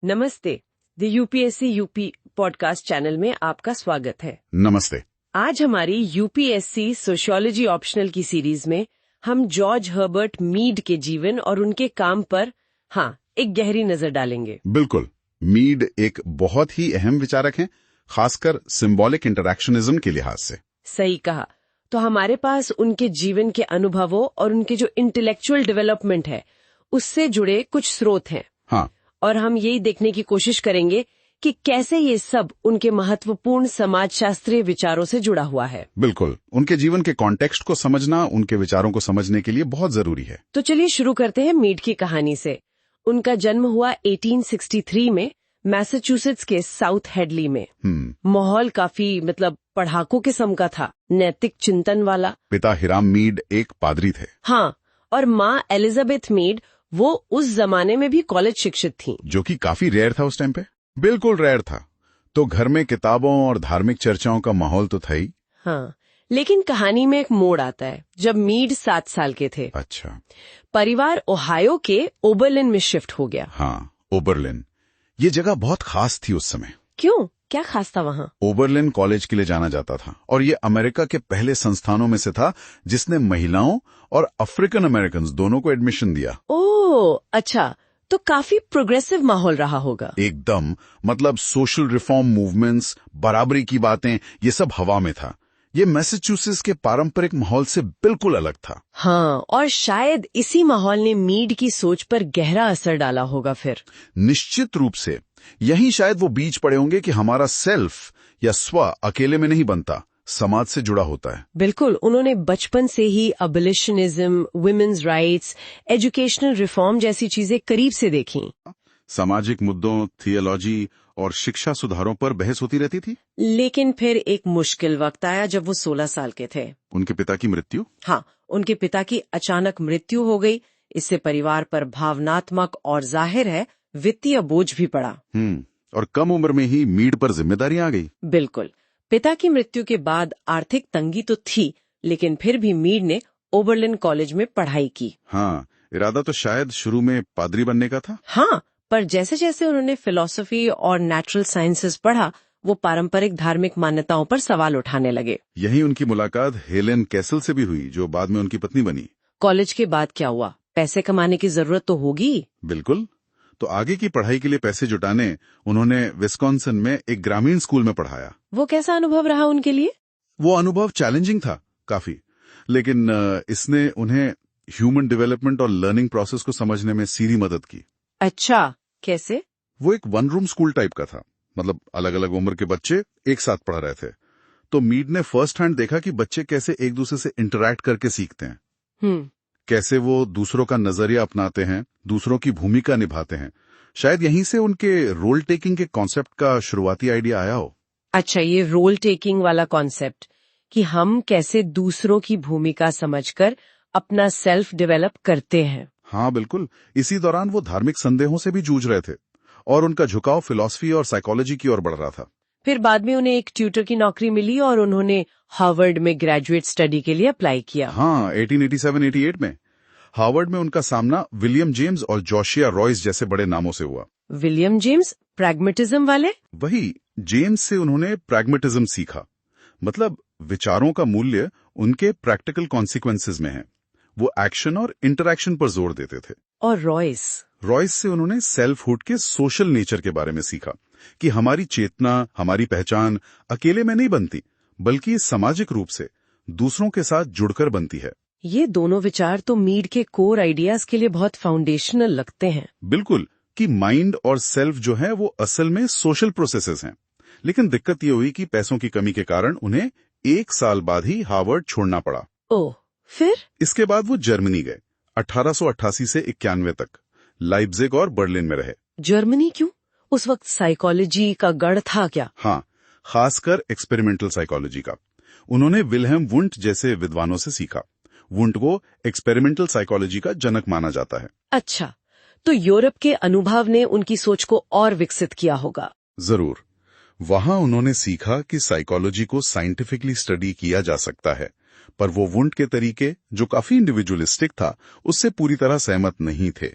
नमस्ते। The UPSC UP podcast channel में आपका स्वागत है। नमस्ते। आज हमारी यूपीएससी सोशियोलॉजी ऑप्शनल की सीरीज में हम जॉर्ज हर्बर्ट मीड के जीवन और उनके काम पर एक गहरी नजर डालेंगे। बिल्कुल। मीड एक बहुत ही अहम विचारक हैं, खासकर सिंबॉलिक इंटरैक्शनिज्म के लिहाज से। सही कहा। तो हमारे पास उनके जीवन के अनुभवों और उनके जो इंटेलेक्चुअल डेवलपमेंट है उससे जुड़े कुछ स्रोत हैं। हाँ, और हम यही देखने की कोशिश करेंगे कि कैसे ये सब उनके महत्वपूर्ण समाजशास्त्रीय विचारों से जुड़ा हुआ है। बिल्कुल। उनके जीवन के कॉन्टेक्स्ट को समझना उनके विचारों को समझने के लिए बहुत जरूरी है। तो चलिए शुरू करते हैं मीड की कहानी से। उनका जन्म हुआ 1863 में मैसाचुसेट्स के साउथ हेडली में। माहौल काफी पढ़ाकू किस्म का था, नैतिक चिंतन वाला। पिता हिराम मीड एक पादरी थे। हाँ, और माँ एलिजाबेथ मीड वो उस जमाने में भी कॉलेज शिक्षित थीं। जो कि काफी रेयर था उस टाइम पे। बिल्कुल रेयर था। तो घर में किताबों और धार्मिक चर्चाओं का माहौल तो था ही। हाँ, लेकिन कहानी में एक मोड़ आता है जब मीड 7 साल के थे। अच्छा। परिवार ओहायो के ओबरलिन में शिफ्ट हो गया। हाँ, ओबरलिन। ये जगह बहुत खास थी उस समय। क्यों? क्या खास था वहाँ? ओबरलिन कॉलेज के लिए जाना जाता था और ये अमेरिका के पहले संस्थानों में से था जिसने महिलाओं और अफ्रीकन अमेरिकन दोनों को एडमिशन दिया। ओह, अच्छा। तो काफी प्रोग्रेसिव माहौल रहा होगा। एकदम। सोशल रिफॉर्म मूवमेंट्स, बराबरी की बातें, ये सब हवा में था। ये मैसाचुसेट्स के पारंपरिक माहौल से बिल्कुल अलग था। हाँ, और शायद इसी माहौल ने मीड की सोच पर गहरा असर डाला होगा फिर। निश्चित रूप से। यही शायद वो बीज पड़े होंगे कि हमारा सेल्फ या स्व अकेले में नहीं बनता, समाज से जुड़ा होता है। बिल्कुल। उन्होंने बचपन से ही अबलिशनिज्म, वुमेन्स राइट्स, एजुकेशनल रिफॉर्म जैसी चीजें करीब से देखी। सामाजिक मुद्दों, थियोलॉजी और शिक्षा सुधारों पर बहस होती रहती थी। लेकिन फिर एक मुश्किल वक्त आया जब वो 16 साल के थे। उनके पिता की मृत्यु। हाँ, उनके पिता की अचानक मृत्यु हो गई। इससे परिवार पर भावनात्मक और जाहिर है वित्तीय बोझ भी पड़ा। और कम उम्र में ही मीड पर जिम्मेदारी आ गई। बिल्कुल। पिता की मृत्यु के बाद आर्थिक तंगी तो थी, लेकिन फिर भी मीड ने ओबरलिन कॉलेज में पढ़ाई की। हाँ, इरादा तो शायद शुरू में पादरी बनने का था। हाँ, पर जैसे जैसे उन्होंने फिलॉसफी और नेचुरल साइंसेस पढ़ा, वो पारंपरिक धार्मिक मान्यताओं पर सवाल उठाने लगे। यही उनकी मुलाकात हेलेन कैसल से भी हुई, जो बाद में उनकी पत्नी बनी। कॉलेज के बाद क्या हुआ? पैसे कमाने की जरूरत तो होगी। बिल्कुल। तो आगे की पढ़ाई के लिए पैसे जुटाने उन्होंने विस्कॉन्सिन में एक ग्रामीण स्कूल में पढ़ाया। वो कैसा अनुभव रहा उनके लिए? वो अनुभव चैलेंजिंग था काफी, लेकिन इसने उन्हें ह्यूमन डेवलपमेंट और लर्निंग प्रोसेस को समझने में सीधी मदद की। अच्छा, कैसे? वो एक वन रूम स्कूल टाइप का था। अलग अलग उम्र के बच्चे एक साथ पढ़ रहे थे। तो मीड ने फर्स्ट हैंड देखा कि बच्चे कैसे एक दूसरे से इंटरैक्ट करके सीखते हैं। कैसे वो दूसरों का नजरिया अपनाते हैं, दूसरों की भूमिका निभाते हैं। शायद यहीं से उनके रोल टेकिंग के कॉन्सेप्ट का शुरुआती आइडिया आया हो। अच्छा, ये रोल टेकिंग वाला कॉन्सेप्ट कि हम कैसे दूसरों की भूमिका समझकर अपना सेल्फ डेवलप करते हैं। हाँ बिल्कुल। इसी दौरान वो धार्मिक संदेहों से भी जूझ रहे थे और उनका झुकाव फिलॉसफी और साइकोलॉजी की ओर बढ़ रहा था। फिर बाद में उन्हें एक ट्यूटर की नौकरी मिली और उन्होंने हार्वर्ड में ग्रेजुएट स्टडी के लिए अप्लाई किया। हाँ, 1887-88 में हार्वर्ड में उनका सामना विलियम जेम्स और जोशिया रॉयस जैसे बड़े नामों से हुआ। विलियम जेम्स प्रैग्मेटिज्म वाले? वही। जेम्स से उन्होंने प्रैग्मेटिज्म सीखा। विचारों का मूल्य उनके प्रैक्टिकल कॉन्सिक्वेंसेस में है। वो एक्शन और इंटरैक्शन पर जोर देते थे। और रॉयस से उन्होंने सेल्फहुड के सोशल नेचर के बारे में सीखा कि हमारी चेतना, हमारी पहचान अकेले में नहीं बनती, बल्कि सामाजिक रूप से दूसरों के साथ जुड़कर बनती है। ये दोनों विचार तो मीड के कोर आइडियाज के लिए बहुत फाउंडेशनल लगते हैं। बिल्कुल, कि माइंड और सेल्फ जो है वो असल में सोशल प्रोसेसेस हैं। लेकिन दिक्कत ये हुई कि पैसों की कमी के कारण उन्हें 1 साल बाद ही हार्वर्ड छोड़ना पड़ा। ओह, फिर? इसके बाद वो जर्मनी गए। 1888 से 91 तक लाइप्जिग और बर्लिन में रहे। जर्मनी क्यों? उस वक्त साइकोलॉजी का गढ़ था क्या? हाँ, खासकर एक्सपेरिमेंटल साइकोलॉजी का। उन्होंने विल्हेम वुंट जैसे विद्वानों से सीखा। वुंट को एक्सपेरिमेंटल साइकोलॉजी का जनक माना जाता है। अच्छा, तो यूरोप के अनुभव ने उनकी सोच को और विकसित किया होगा। जरूर। वहां उन्होंने सीखा कि साइकोलॉजी को साइंटिफिकली स्टडी किया जा सकता है, पर वो वुंट के तरीके, जो काफी इंडिविजुअलिस्टिक था, उससे पूरी तरह सहमत नहीं थे।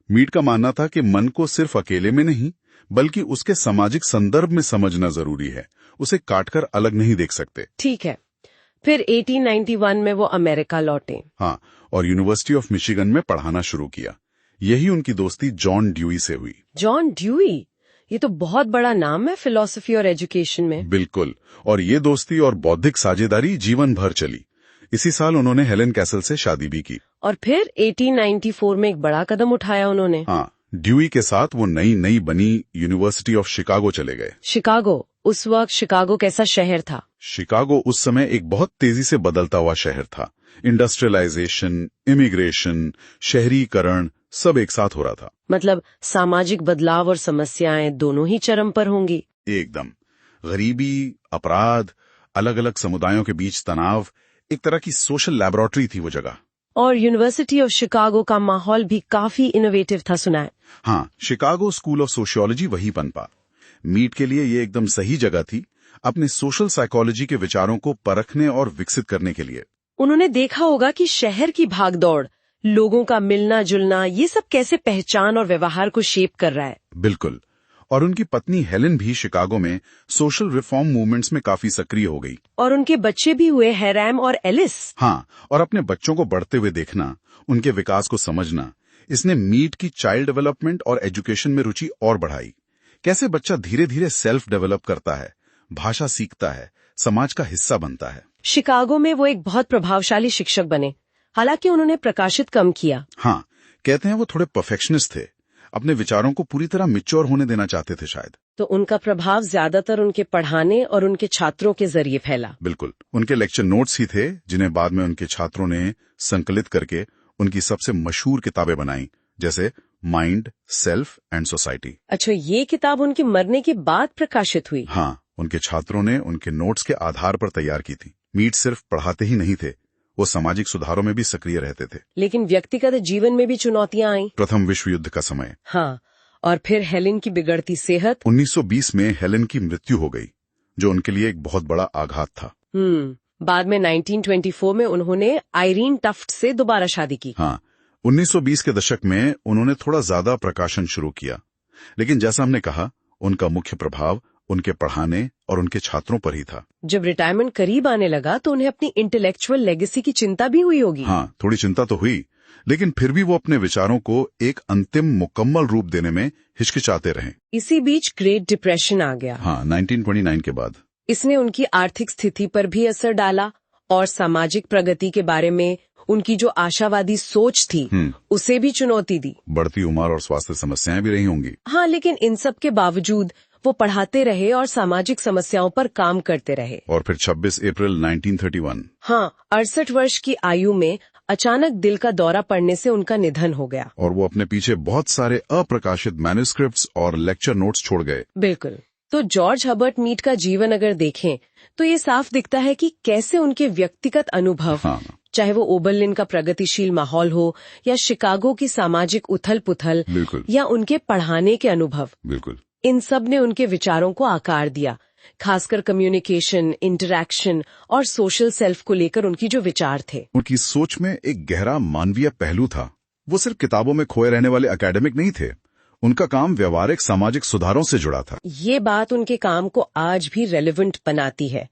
मीड का मानना था कि मन को सिर्फ अकेले में नहीं बल्कि उसके सामाजिक संदर्भ में समझना जरूरी है, उसे काटकर अलग नहीं देख सकते। ठीक है। फिर 1891 में वो अमेरिका लौटे। हाँ, और यूनिवर्सिटी ऑफ मिशिगन में पढ़ाना शुरू किया। यही उनकी दोस्ती जॉन ड्यूई से हुई। जॉन ड्यूई, ये तो बहुत बड़ा नाम है फिलॉसफी और एजुकेशन में। बिल्कुल, और ये दोस्ती और बौद्धिक साझेदारी जीवन भर चली। इसी साल उन्होंने हेलेन कैसल से शादी भी की। और फिर 1894 में एक बड़ा कदम उठाया उन्होंने। हाँ, ड्यूई के साथ वो नई बनी यूनिवर्सिटी ऑफ शिकागो चले गए। शिकागो, उस वक्त शिकागो कैसा शहर था? शिकागो उस समय एक बहुत तेजी से बदलता हुआ शहर था। इंडस्ट्रियलाइजेशन, इमिग्रेशन, शहरीकरण सब एक साथ हो रहा था। मतलब सामाजिक बदलाव और समस्याएं दोनों ही चरम पर होंगी। एकदम। गरीबी, अपराध, अलग अलग समुदायों के बीच तनाव, एक तरह की सोशल लैबोरेटरी थी वो जगह। और यूनिवर्सिटी ऑफ शिकागो का माहौल भी काफी इनोवेटिव था, सुना है। हाँ, शिकागो स्कूल ऑफ सोशियोलॉजी वही पनपा। मीड के लिए ये एकदम सही जगह थी अपने सोशल साइकोलॉजी के विचारों को परखने और विकसित करने के लिए। उन्होंने देखा होगा कि शहर की भागदौड़, लोगों का मिलना जुलना, ये सब कैसे पहचान और व्यवहार को शेप कर रहा है। बिल्कुल। और उनकी पत्नी हेलेन भी शिकागो में सोशल रिफॉर्म मूवमेंट्स में काफी सक्रिय हो गई। और उनके बच्चे भी हुए, हैराम और एलिस। हाँ, और अपने बच्चों को बढ़ते हुए देखना, उनके विकास को समझना, इसने मीड की चाइल्ड डेवलपमेंट और एजुकेशन में रुचि और बढ़ाई। कैसे बच्चा धीरे धीरे सेल्फ डेवलप करता है, भाषा सीखता है, समाज का हिस्सा बनता है। शिकागो में वो एक बहुत प्रभावशाली शिक्षक बने, हालांकि उन्होंने प्रकाशित कम किया। हाँ, कहते हैं वो थोड़े परफेक्शनिस्ट थे, अपने विचारों को पूरी तरह मैच्योर होने देना चाहते थे शायद। तो उनका प्रभाव ज्यादातर उनके पढ़ाने और उनके छात्रों के जरिए फैला। बिल्कुल, उनके लेक्चर नोट्स ही थे जिन्हें बाद में उनके छात्रों ने संकलित करके उनकी सबसे मशहूर किताबें बनाई, जैसे माइंड, सेल्फ एंड सोसाइटी। अच्छा, ये किताब उनके मरने के बाद प्रकाशित हुई? हाँ, उनके छात्रों ने उनके नोट्स के आधार पर तैयार की थी। मीड सिर्फ पढ़ाते ही नहीं थे, वो सामाजिक सुधारों में भी सक्रिय रहते थे। लेकिन व्यक्तिगत जीवन में भी चुनौतियां आई। प्रथम विश्व युद्ध का समय। हाँ, और फिर हेलेन की बिगड़ती सेहत। 1920 में हेलेन की मृत्यु हो गई, जो उनके लिए एक बहुत बड़ा आघात था। बाद में 1924 में उन्होंने आयरीन टफ्ट से दोबारा शादी की। हाँ, 1920 के दशक में उन्होंने थोड़ा ज्यादा प्रकाशन शुरू किया, लेकिन जैसा हमने कहा, उनका मुख्य प्रभाव उनके पढ़ाने और उनके छात्रों पर ही था। जब रिटायरमेंट करीब आने लगा तो उन्हें अपनी इंटेलेक्चुअल लेगेसी की चिंता भी हुई होगी। हाँ, थोड़ी चिंता तो हुई, लेकिन फिर भी वो अपने विचारों को एक अंतिम मुकम्मल रूप देने में हिचकिचाते रहे। इसी बीच ग्रेट डिप्रेशन आ गया। हाँ, 1929 के बाद। इसने उनकी आर्थिक स्थिति पर भी असर डाला और सामाजिक प्रगति के बारे में उनकी जो आशावादी सोच थी उसे भी चुनौती दी। बढ़ती उम्र और स्वास्थ्य समस्याएं भी रही होंगी। हाँ, लेकिन इन सब के बावजूद वो पढ़ाते रहे और सामाजिक समस्याओं पर काम करते रहे। और फिर 26 अप्रैल 1931। हाँ, 68 वर्ष की आयु में अचानक दिल का दौरा पड़ने से उनका निधन हो गया। और वो अपने पीछे बहुत सारे अप्रकाशित मैन्युस्क्रिप्ट्स और लेक्चर नोट्स छोड़ गए। बिल्कुल। तो जॉर्ज हर्बर्ट मीड का जीवन अगर देखें तो ये साफ दिखता है कि कैसे उनके व्यक्तिगत अनुभव, चाहे वो ओबरलिन का प्रगतिशील माहौल हो या शिकागो की सामाजिक उथल पुथल, या उनके पढ़ाने के अनुभव, बिल्कुल, इन सब ने उनके विचारों को आकार दिया। खासकर कम्युनिकेशन, इंटरैक्शन और सोशल सेल्फ को लेकर उनकी जो विचार थे। उनकी सोच में एक गहरा मानवीय पहलू था। वो सिर्फ किताबों में खोए रहने वाले एकेडमिक नहीं थे, उनका काम व्यवहारिक सामाजिक सुधारों से जुड़ा था। ये बात उनके काम को आज भी रेलेवेंट बनाती है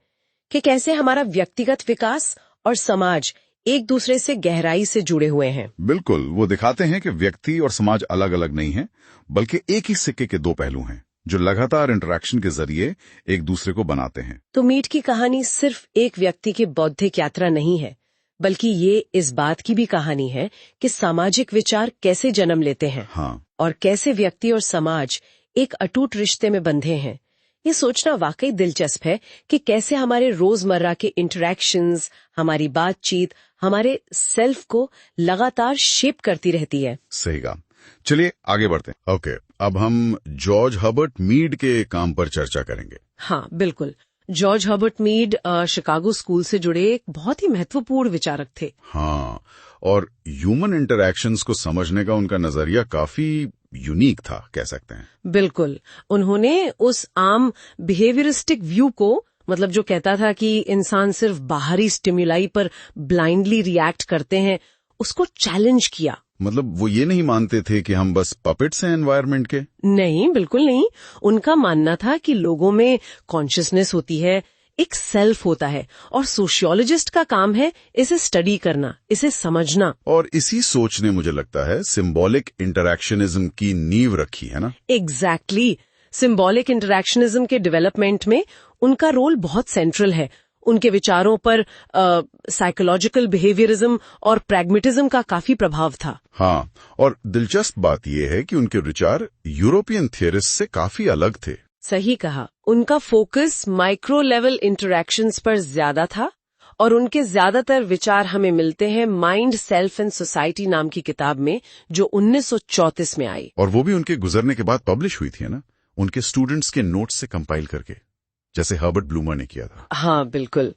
कि कैसे हमारा व्यक्तिगत विकास और समाज एक दूसरे से गहराई से जुड़े हुए हैं। बिल्कुल, वो दिखाते हैं कि व्यक्ति और समाज अलग अलग नहीं है, बल्कि एक ही सिक्के के दो पहलू हैं, जो लगातार इंटरैक्शन के जरिए एक दूसरे को बनाते हैं। तो मीड की कहानी सिर्फ एक व्यक्ति की बौद्धिक यात्रा नहीं है, बल्कि ये इस बात की भी कहानी है कि सामाजिक विचार कैसे जन्म लेते हैं। हाँ। और कैसे व्यक्ति और समाज एक अटूट रिश्ते में बंधे हैं। ये सोचना वाकई दिलचस्प है कि कैसे हमारे रोजमर्रा के इंटरैक्शंस, हमारी बातचीत, हमारे सेल्फ को लगातार शेप करती रहती है। सही कहा। चलिए आगे बढ़ते हैं। ओके, अब हम जॉर्ज हर्बर्ट मीड के काम पर चर्चा करेंगे। हाँ, बिल्कुल। George Herbert Mead Chicago school से जुड़े एक बहुत ही महत्वपूर्ण विचारक थे। हाँ, और ह्यूमन इंटरैक्शंस को समझने का उनका नजरिया काफी यूनिक था, कह सकते हैं। बिल्कुल, उन्होंने उस आम बिहेवियरिस्टिक व्यू को, मतलब जो कहता था कि इंसान सिर्फ बाहरी स्टिमुलाई पर ब्लाइंडली रिएक्ट करते हैं, उसको चैलेंज किया। मतलब वो ये नहीं मानते थे कि हम बस पपेट्स हैं एनवायरनमेंट के? नहीं, बिल्कुल नहीं। उनका मानना था कि लोगों में कॉन्शियसनेस होती है, एक सेल्फ होता है, और सोशियोलॉजिस्ट का काम है इसे स्टडी करना, इसे समझना। और इसी सोच ने मुझे लगता है सिंबॉलिक इंटरैक्शनिज्म की नींव रखी है ना? एग्जैक्टली। सिंबॉलिक इंटरैक्शनिज्म के डेवलपमेंट में उनका रोल बहुत सेंट्रल है। उनके विचारों पर साइकोलॉजिकल बिहेवियरिज्म और प्रैग्मेटिज्म का काफी प्रभाव था। हाँ, और दिलचस्प बात यह है कि उनके विचार यूरोपियन थियरिस्ट से काफी अलग थे। सही कहा। उनका फोकस माइक्रो लेवल इंटरैक्शंस पर ज्यादा था, और उनके ज्यादातर विचार हमें मिलते हैं माइंड, सेल्फ एंड सोसाइटी नाम की किताब में, जो 1934 में आई। और वो भी उनके गुजरने के बाद पब्लिश हुई थी ना, उनके स्टूडेंट्स के नोट्स से कंपाइल करके, जैसे हर्बर्ट ब्लूमर ने किया था। हाँ, बिल्कुल।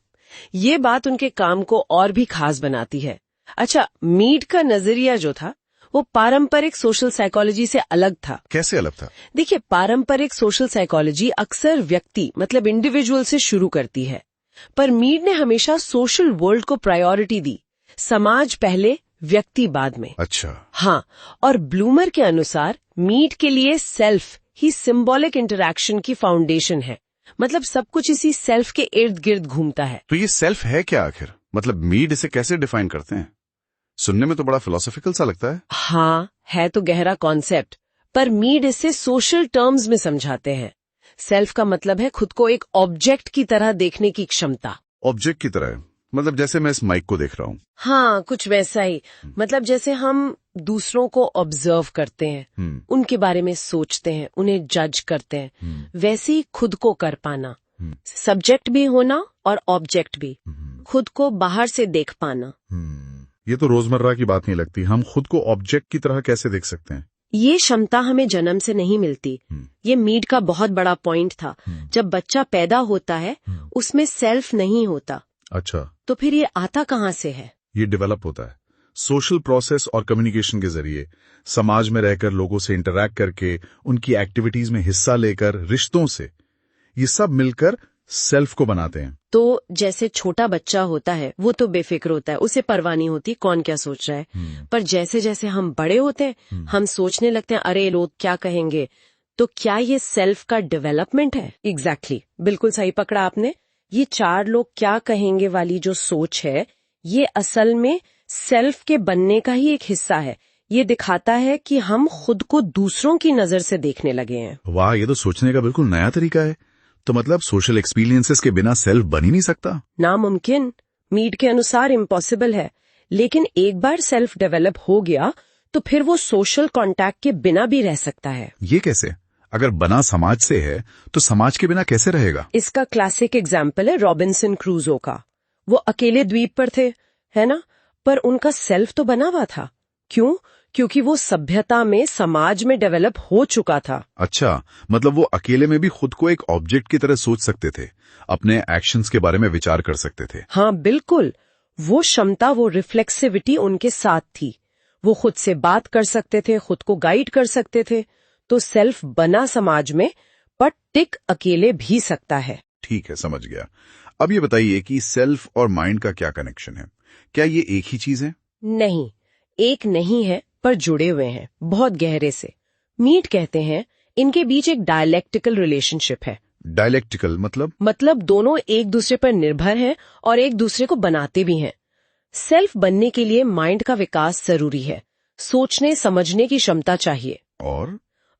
ये बात उनके काम को और भी खास बनाती है। अच्छा, मीड का नजरिया जो था वो पारंपरिक सोशल साइकोलॉजी से अलग था। कैसे अलग था? देखिए, पारंपरिक सोशल साइकोलॉजी अक्सर व्यक्ति मतलब इंडिविजुअल से शुरू करती है, पर मीड ने हमेशा सोशल वर्ल्ड को प्रायोरिटी दी। समाज पहले, व्यक्ति बाद में। अच्छा। हाँ, और ब्लूमर के अनुसार मीड के लिए सेल्फ ही सिंबॉलिक इंटरैक्शन की फाउंडेशन है। मतलब सब कुछ इसी सेल्फ के इर्द गिर्द घूमता है। तो ये सेल्फ है क्या आखिर? मतलब मीड इसे कैसे डिफाइन करते हैं? सुनने में तो बड़ा फिलोसॉफिकल सा लगता है। हाँ, है तो गहरा कॉन्सेप्ट, पर मीड इसे सोशल टर्म्स में समझाते हैं। सेल्फ का मतलब है खुद को एक ऑब्जेक्ट की तरह देखने की क्षमता। ऑब्जेक्ट की तरह? मतलब जैसे मैं इस माइक को देख रहा हूँ। हाँ, कुछ वैसा ही। मतलब जैसे हम दूसरों को ऑब्जर्व करते हैं, उनके बारे में सोचते हैं, उन्हें जज करते हैं, वैसे ही खुद को कर पाना। सब्जेक्ट भी होना और ऑब्जेक्ट भी, खुद को बाहर से देख पाना। ये तो रोजमर्रा की बात नहीं लगती। हम खुद को ऑब्जेक्ट की तरह कैसे देख सकते हैं? ये क्षमता हमें जन्म से नहीं मिलती। ये मीड का बहुत बड़ा पॉइंट था। जब बच्चा पैदा होता है, उसमें सेल्फ नहीं होता। अच्छा, तो फिर ये आता कहाँ से है? ये डेवलप होता है सोशल प्रोसेस और कम्युनिकेशन के जरिए, समाज में रहकर, लोगों से इंटरैक्ट करके, उनकी एक्टिविटीज में हिस्सा लेकर, रिश्तों से। ये सब मिलकर सेल्फ को बनाते हैं। तो जैसे छोटा बच्चा होता है, वो तो बेफिक्र होता है, उसे परवाह नहीं होती कौन क्या सोच रहा है। पर जैसे जैसे हम बड़े होते हैं, हम सोचने लगते हैं, अरे लोग क्या कहेंगे। तो क्या ये सेल्फ का डेवलपमेंट है? एग्जैक्टली, बिल्कुल सही पकड़ा आपने। ये 4 लोग क्या कहेंगे वाली जो सोच है, ये असल में सेल्फ के बनने का ही एक हिस्सा है। ये दिखाता है कि हम खुद को दूसरों की नजर से देखने लगे हैं। वाह, ये तो सोचने का बिल्कुल नया तरीका है। तो मतलब सोशल एक्सपीरियंसेस के बिना सेल्फ बन ही नहीं सकता? नामुमकिन। मीड के अनुसार इम्पॉसिबल है। लेकिन एक बार सेल्फ डेवलप हो गया तो फिर वो सोशल कांटेक्ट के बिना भी रह सकता है। ये कैसे? अगर बना समाज से है तो समाज के बिना कैसे रहेगा? इसका क्लासिक एग्जाम्पल है रॉबिन्सन क्रूजो का। वो अकेले द्वीप पर थे, है ना, पर उनका सेल्फ तो बना हुआ था। क्यों? क्योंकि वो सभ्यता में, समाज में डेवलप हो चुका था। अच्छा, मतलब वो अकेले में भी खुद को एक ऑब्जेक्ट की तरह सोच सकते थे, अपने एक्शंस के बारे में विचार कर सकते थे। हाँ, बिल्कुल। वो क्षमता, वो रिफ्लेक्सिविटी उनके साथ थी। वो खुद से बात कर सकते थे, खुद को गाइड कर सकते थे। तो सेल्फ बना समाज में, पर टिक अकेले भी सकता है। ठीक है, समझ गया। अब ये बताइए कि सेल्फ और माइंड का क्या कनेक्शन है? क्या ये एक ही चीज है? नहीं, एक नहीं है, पर जुड़े हुए हैं बहुत गहरे से। मीड कहते हैं इनके बीच एक डायलेक्टिकल रिलेशनशिप है। डायलेक्टिकल मतलब दोनों एक दूसरे पर निर्भर हैं और एक दूसरे को बनाते भी हैं। सेल्फ बनने के लिए माइंड का विकास जरूरी है, सोचने समझने की क्षमता चाहिए।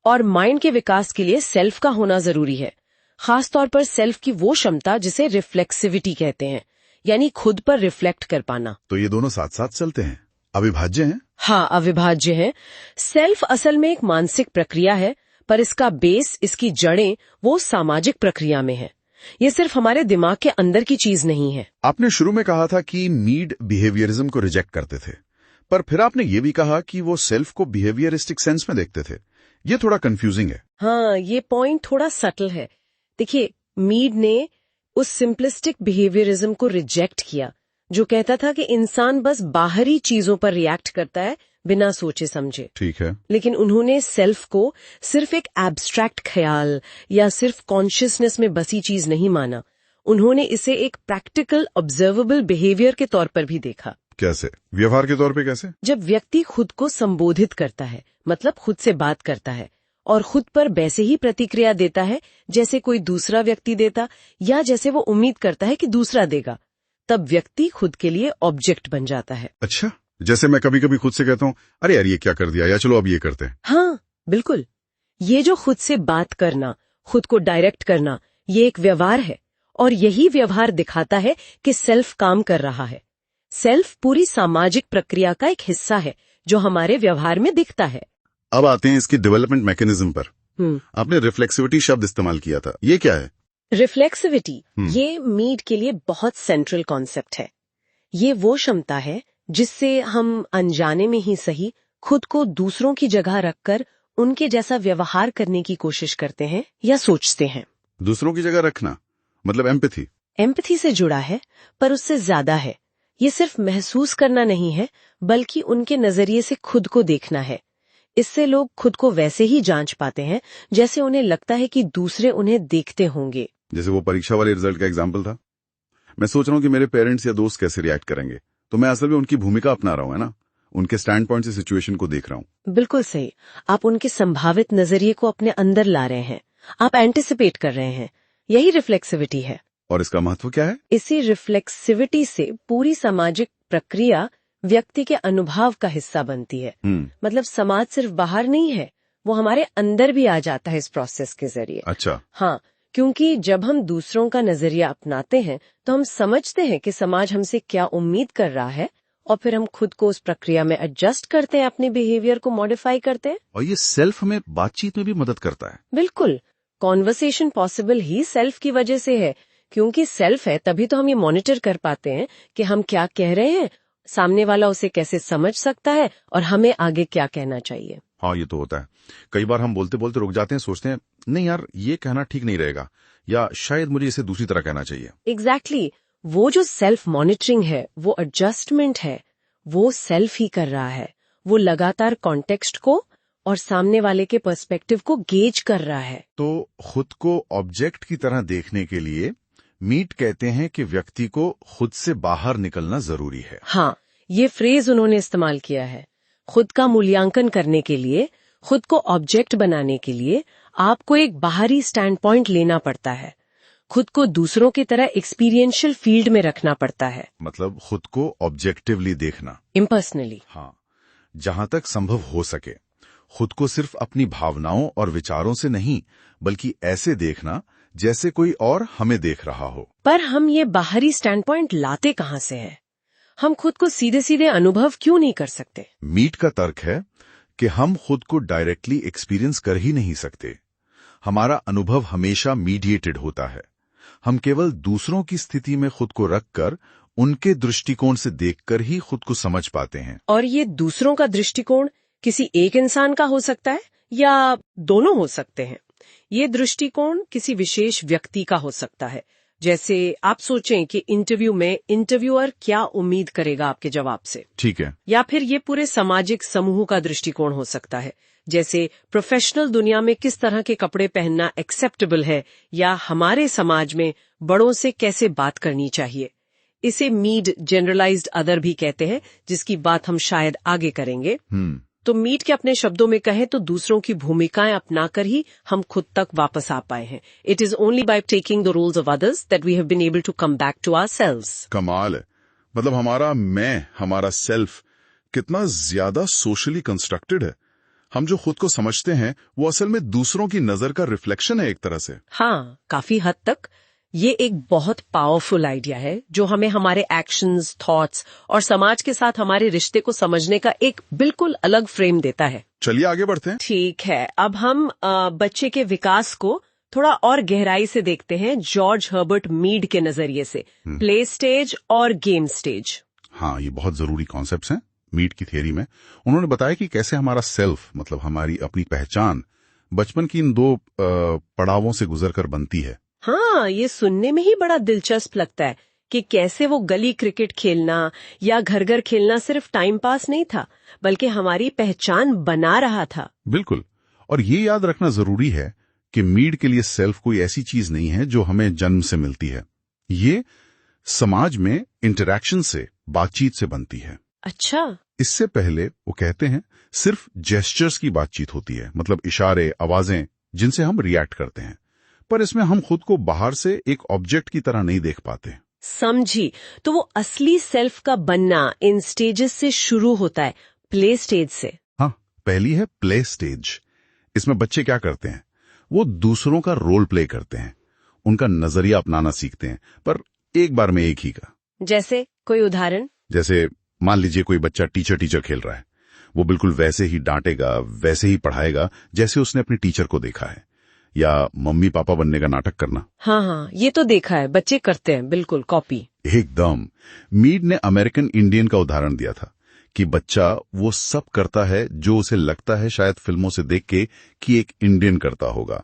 और माइंड के विकास के लिए सेल्फ का होना जरूरी है, खासतौर पर सेल्फ की वो क्षमता जिसे रिफ्लेक्सिविटी कहते हैं, यानी खुद पर रिफ्लेक्ट कर पाना। तो ये दोनों साथ साथ चलते हैं, अविभाज्य हैं? हाँ, अविभाज्य है। सेल्फ असल में एक मानसिक प्रक्रिया है, पर इसका बेस, इसकी जड़ें वो सामाजिक प्रक्रिया में है। ये सिर्फ हमारे दिमाग के अंदर की चीज नहीं है। आपने शुरू में कहा था कि मीड बिहेवियरिज्म को रिजेक्ट करते थे, पर फिर आपने ये भी कहा कि वो सेल्फ को बिहेवियरिस्टिक सेंस में देखते थे। ये थोड़ा कंफ्यूजिंग है। हाँ, ये पॉइंट थोड़ा सटल है। देखिए, मीड ने उस सिंपलिस्टिक बिहेवियरिज्म को रिजेक्ट किया जो कहता था कि इंसान बस बाहरी चीजों पर रिएक्ट करता है बिना सोचे समझे। ठीक है। लेकिन उन्होंने सेल्फ को सिर्फ एक एब्स्ट्रैक्ट ख्याल या सिर्फ कॉन्शियसनेस में बसी चीज नहीं माना। उन्होंने इसे एक प्रैक्टिकल ऑब्जर्वेबल बिहेवियर के तौर पर भी देखा। कैसे? व्यवहार के तौर पे कैसे? जब व्यक्ति खुद को संबोधित करता है, मतलब खुद से बात करता है और खुद पर वैसे ही प्रतिक्रिया देता है जैसे कोई दूसरा व्यक्ति देता या जैसे वो उम्मीद करता है कि दूसरा देगा, तब व्यक्ति खुद के लिए ऑब्जेक्ट बन जाता है। अच्छा, जैसे मैं कभी कभी खुद से कहता हूँ, अरे यार ये क्या कर दिया, या चलो अब ये करते हैं। हाँ बिल्कुल, ये जो खुद से बात करना, खुद को डायरेक्ट करना, ये एक व्यवहार है और यही व्यवहार दिखाता है कि सेल्फ काम कर रहा है। सेल्फ पूरी सामाजिक प्रक्रिया का एक हिस्सा है जो हमारे व्यवहार में दिखता है। अब आते हैं इसकी डेवलपमेंट मैकेनिज्म पर। आपने रिफ्लेक्सिविटी शब्द इस्तेमाल किया था, ये क्या है? रिफ्लेक्सिविटी ये मीड के लिए बहुत सेंट्रल कॉन्सेप्ट है। ये वो क्षमता है जिससे हम अनजाने में ही सही खुद को दूसरों की जगह रखकर उनके जैसा व्यवहार करने की कोशिश करते हैं या सोचते हैं। दूसरों की जगह रखना मतलब एम्पैथी। एम्पैथी से जुड़ा है, पर उससे ज्यादा है। ये सिर्फ महसूस करना नहीं है, बल्कि उनके नजरिए से खुद को देखना है। इससे लोग खुद को वैसे ही जांच पाते हैं जैसे उन्हें लगता है कि दूसरे उन्हें देखते होंगे। जैसे वो परीक्षा वाले रिजल्ट का एग्जाम्पल था। मैं सोच रहा हूँ कि मेरे पेरेंट्स या दोस्त कैसे रिएक्ट करेंगे, तो मैं असल में उनकी भूमिका अपना रहा हूँ, है ना, उनके स्टैंड पॉइंट से सिचुएशन को देख रहा हूँ। बिल्कुल सही। आप उनके संभावित नजरिए को अपने अंदर ला रहे हैं, आप एंटिसिपेट कर रहे हैं। यही रिफ्लेक्सिविटी है। और इसका महत्व क्या है? इसी रिफ्लेक्सिविटी से पूरी सामाजिक प्रक्रिया व्यक्ति के अनुभव का हिस्सा बनती है। मतलब समाज सिर्फ बाहर नहीं है, वो हमारे अंदर भी आ जाता है इस प्रोसेस के जरिए। अच्छा। हाँ, क्योंकि जब हम दूसरों का नजरिया अपनाते हैं तो हम समझते हैं कि समाज हमसे क्या उम्मीद कर रहा है और फिर हम खुद को उस प्रक्रिया में एडजस्ट करते हैं, अपने बिहेवियर को मॉडिफाई करते हैं। और ये सेल्फ में बातचीत में भी मदद करता है। बिल्कुल, कॉन्वर्सेशन पॉसिबल ही सेल्फ की वजह से है। क्योंकि सेल्फ है तभी तो हम ये मॉनिटर कर पाते हैं कि हम क्या कह रहे हैं, सामने वाला उसे कैसे समझ सकता है और हमें आगे क्या कहना चाहिए। हाँ, ये तो होता है। कई बार हम बोलते बोलते रुक जाते हैं, सोचते हैं नहीं यार ये कहना ठीक नहीं रहेगा, या शायद मुझे इसे दूसरी तरह कहना चाहिए। एग्जैक्टली, वो जो सेल्फ मॉनिटरिंग है, वो एडजस्टमेंट है, वो सेल्फ ही कर रहा है। वो लगातार कॉन्टेक्स्ट को और सामने वाले के पर्सपेक्टिव को गेज कर रहा है। तो खुद को ऑब्जेक्ट की तरह देखने के लिए मीड कहते हैं कि व्यक्ति को खुद से बाहर निकलना जरूरी है। हाँ, ये फ्रेज उन्होंने इस्तेमाल किया है। खुद का मूल्यांकन करने के लिए, खुद को ऑब्जेक्ट बनाने के लिए आपको एक बाहरी स्टैंड पॉइंट लेना पड़ता है। खुद को दूसरों की तरह एक्सपीरियंशियल फील्ड में रखना पड़ता है। मतलब खुद को ऑब्जेक्टिवली देखना, इम्पर्सनली। हाँ, जहां तक संभव हो सके खुद को सिर्फ अपनी भावनाओं और विचारों से नहीं, बल्कि ऐसे देखना जैसे कोई और हमें देख रहा हो। पर हम ये बाहरी स्टैंड पॉइंट लाते कहाँ से हैं? हम खुद को सीधे सीधे अनुभव क्यों नहीं कर सकते? मीड का तर्क है कि हम खुद को डायरेक्टली एक्सपीरियंस कर ही नहीं सकते। हमारा अनुभव हमेशा मीडिएटेड होता है। हम केवल दूसरों की स्थिति में खुद को रखकर उनके दृष्टिकोण से देखकर ही खुद को समझ पाते हैं। और ये दूसरों का दृष्टिकोण किसी एक इंसान का हो सकता है या दोनों हो सकते हैं। ये दृष्टिकोण किसी विशेष व्यक्ति का हो सकता है। जैसे आप सोचें कि इंटरव्यू में इंटरव्यूअर क्या उम्मीद करेगा आपके जवाब से। ठीक है। या फिर ये पूरे सामाजिक समूह का दृष्टिकोण हो सकता है। जैसे प्रोफेशनल दुनिया में किस तरह के कपड़े पहनना एक्सेप्टेबल है, या हमारे समाज में बड़ों से कैसे बात करनी चाहिए। इसे मीड जनरलाइज्ड अदर भी कहते हैं, जिसकी बात हम शायद आगे करेंगे। तो मीड के अपने शब्दों में कहें तो दूसरों की भूमिकाएं अपनाकर ही हम खुद तक वापस आ पाए हैं। It is only by taking the roles of others that we have been able to come back to ourselves. कमाल है। मतलब हमारा सेल्फ कितना ज्यादा सोशली कंस्ट्रक्टेड है। हम जो खुद को समझते हैं वो असल में दूसरों की नजर का रिफ्लेक्शन है एक तरह से। हाँ, काफी हद तक ये एक बहुत पावरफुल आइडिया है जो हमें हमारे एक्शंस, थॉट्स और समाज के साथ हमारे रिश्ते को समझने का एक बिल्कुल अलग फ्रेम देता है। चलिए आगे बढ़ते हैं। ठीक है, अब हम बच्चे के विकास को थोड़ा और गहराई से देखते हैं जॉर्ज हर्बर्ट मीड के नजरिए से। प्ले स्टेज और गेम स्टेज। हाँ, ये बहुत जरूरी कॉन्सेप्ट्स हैं मीड की थियरी में। उन्होंने बताया कि कैसे हमारा सेल्फ, मतलब हमारी अपनी पहचान, बचपन की इन दो पड़ावों से गुजरकर बनती है। हाँ, ये सुनने में ही बड़ा दिलचस्प लगता है कि कैसे वो गली क्रिकेट खेलना या घर घर खेलना सिर्फ टाइम पास नहीं था, बल्कि हमारी पहचान बना रहा था। बिल्कुल। और ये याद रखना जरूरी है कि मीड के लिए सेल्फ कोई ऐसी चीज नहीं है जो हमें जन्म से मिलती है। ये समाज में इंटरैक्शन से, बातचीत से बनती है। अच्छा। इससे पहले वो कहते हैं सिर्फ जेस्चर्स की बातचीत होती है, मतलब इशारे, आवाजें जिनसे हम रिएक्ट करते हैं, पर इसमें हम खुद को बाहर से एक ऑब्जेक्ट की तरह नहीं देख पाते। समझी। तो वो असली सेल्फ का बनना इन स्टेजेस से शुरू होता है, प्ले स्टेज से। हाँ, पहली है प्ले स्टेज। इसमें बच्चे क्या करते हैं, वो दूसरों का रोल प्ले करते हैं, उनका नजरिया अपनाना सीखते हैं, पर एक बार में एक ही का। जैसे कोई उदाहरण? जैसे मान लीजिए कोई बच्चा टीचर खेल रहा है, वो बिल्कुल वैसे ही डांटेगा, वैसे ही पढ़ाएगा जैसे उसने अपने टीचर को देखा है। या मम्मी पापा बनने का नाटक करना। हाँ, ये तो देखा है, बच्चे करते हैं, बिल्कुल कॉपी। एकदम। मीड ने अमेरिकन इंडियन का उदाहरण दिया था कि बच्चा वो सब करता है जो उसे लगता है शायद फिल्मों से देख के कि एक इंडियन करता होगा।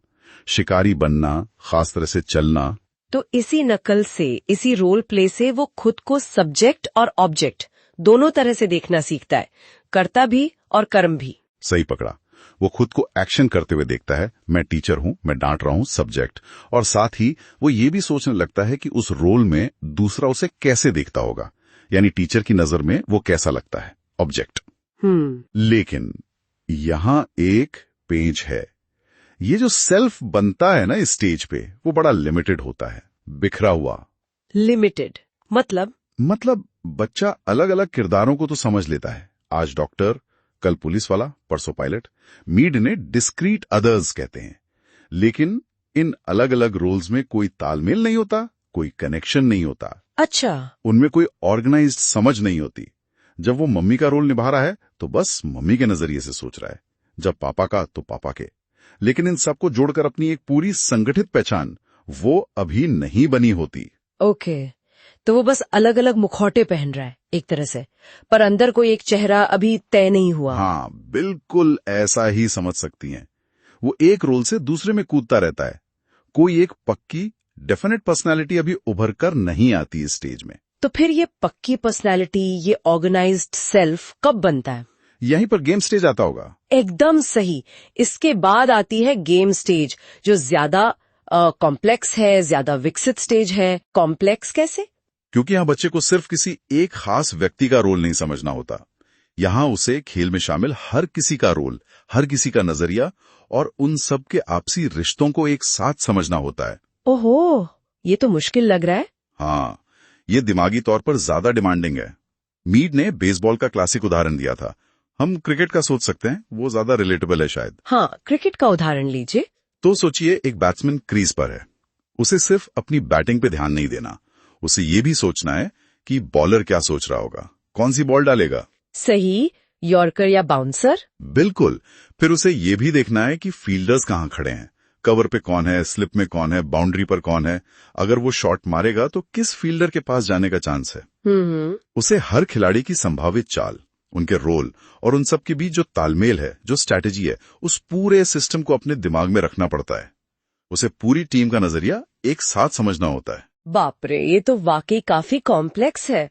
शिकारी बनना, खास तरह से चलना। तो इसी नकल से, इसी रोल प्ले से वो खुद को सब्जेक्ट और ऑब्जेक्ट दोनों तरह से देखना सीखता है, कर्ता भी और कर्म भी। सही पकड़ा। वो खुद को एक्शन करते हुए देखता है, मैं टीचर हूं, मैं डांट रहा हूं, सब्जेक्ट। और साथ ही वो ये भी सोचने लगता है कि उस रोल में दूसरा उसे कैसे देखता होगा, यानी टीचर की नजर में वो कैसा लगता है, ऑब्जेक्ट। लेकिन यहां एक पेंच है। ये जो सेल्फ बनता है ना इस स्टेज पे, वो बड़ा लिमिटेड होता है, बिखरा हुआ। लिमिटेड मतलब बच्चा अलग अलग किरदारों को तो समझ लेता है, आज डॉक्टर, कल पुलिस वाला, परसों पायलट। मीड ने डिस्क्रीट अदर्स कहते हैं। लेकिन इन अलग अलग रोल्स में कोई तालमेल नहीं होता, कोई कनेक्शन नहीं होता। अच्छा। उनमें कोई ऑर्गेनाइज्ड समझ नहीं होती। जब वो मम्मी का रोल निभा रहा है तो बस मम्मी के नजरिए से सोच रहा है, जब पापा का तो पापा के। लेकिन इन सबको जोड़कर अपनी एक पूरी संगठित पहचान वो अभी नहीं बनी होती। ओके, तो वो बस अलग अलग मुखौटे पहन रहा है एक तरह से, पर अंदर कोई एक चेहरा अभी तय नहीं हुआ। हाँ, बिल्कुल ऐसा ही समझ सकती हैं। वो एक रोल से दूसरे में कूदता रहता है। कोई एक पक्की डेफिनेट पर्सनालिटी अभी उभर कर नहीं आती इस स्टेज में। तो फिर ये पक्की पर्सनालिटी, ये ऑर्गेनाइज्ड सेल्फ कब बनता है? यहीं पर गेम स्टेज आता होगा। एकदम सही। इसके बाद आती है गेम स्टेज, जो ज्यादा कॉम्प्लेक्स है, ज्यादा विकसित स्टेज है। कॉम्प्लेक्स कैसे? क्योंकि यहाँ बच्चे को सिर्फ किसी एक खास व्यक्ति का रोल नहीं समझना होता। यहाँ उसे खेल में शामिल हर किसी का रोल, हर किसी का नजरिया और उन सब के आपसी रिश्तों को एक साथ समझना होता है। ओहो, ये तो मुश्किल लग रहा है। हाँ, ये दिमागी तौर पर ज्यादा डिमांडिंग है। मीड ने बेसबॉल का क्लासिक उदाहरण दिया था। हम क्रिकेट का सोच सकते हैं, वो ज्यादा रिलेटेबल है शायद। हाँ, क्रिकेट का उदाहरण लीजिए। तो सोचिए एक बैट्समैन क्रीज पर है। उसे सिर्फ अपनी बैटिंग पे ध्यान नहीं देना, उसे ये भी सोचना है कि बॉलर क्या सोच रहा होगा, कौन सी बॉल डालेगा। सही, यॉर्कर या बाउंसर। बिल्कुल। फिर उसे ये भी देखना है कि फील्डर्स कहाँ खड़े हैं, कवर पे कौन है, स्लिप में कौन है, बाउंड्री पर कौन है। अगर वो शॉट मारेगा तो किस फील्डर के पास जाने का चांस है। उसे हर खिलाड़ी की संभावित चाल, उनके रोल और उन सब के बीच जो तालमेल है, जो स्ट्रैटेजी है, उस पूरे सिस्टम को अपने दिमाग में रखना पड़ता है। उसे पूरी टीम का नजरिया एक साथ समझना होता है। बाप रे, ये तो वाकई काफी कॉम्प्लेक्स है।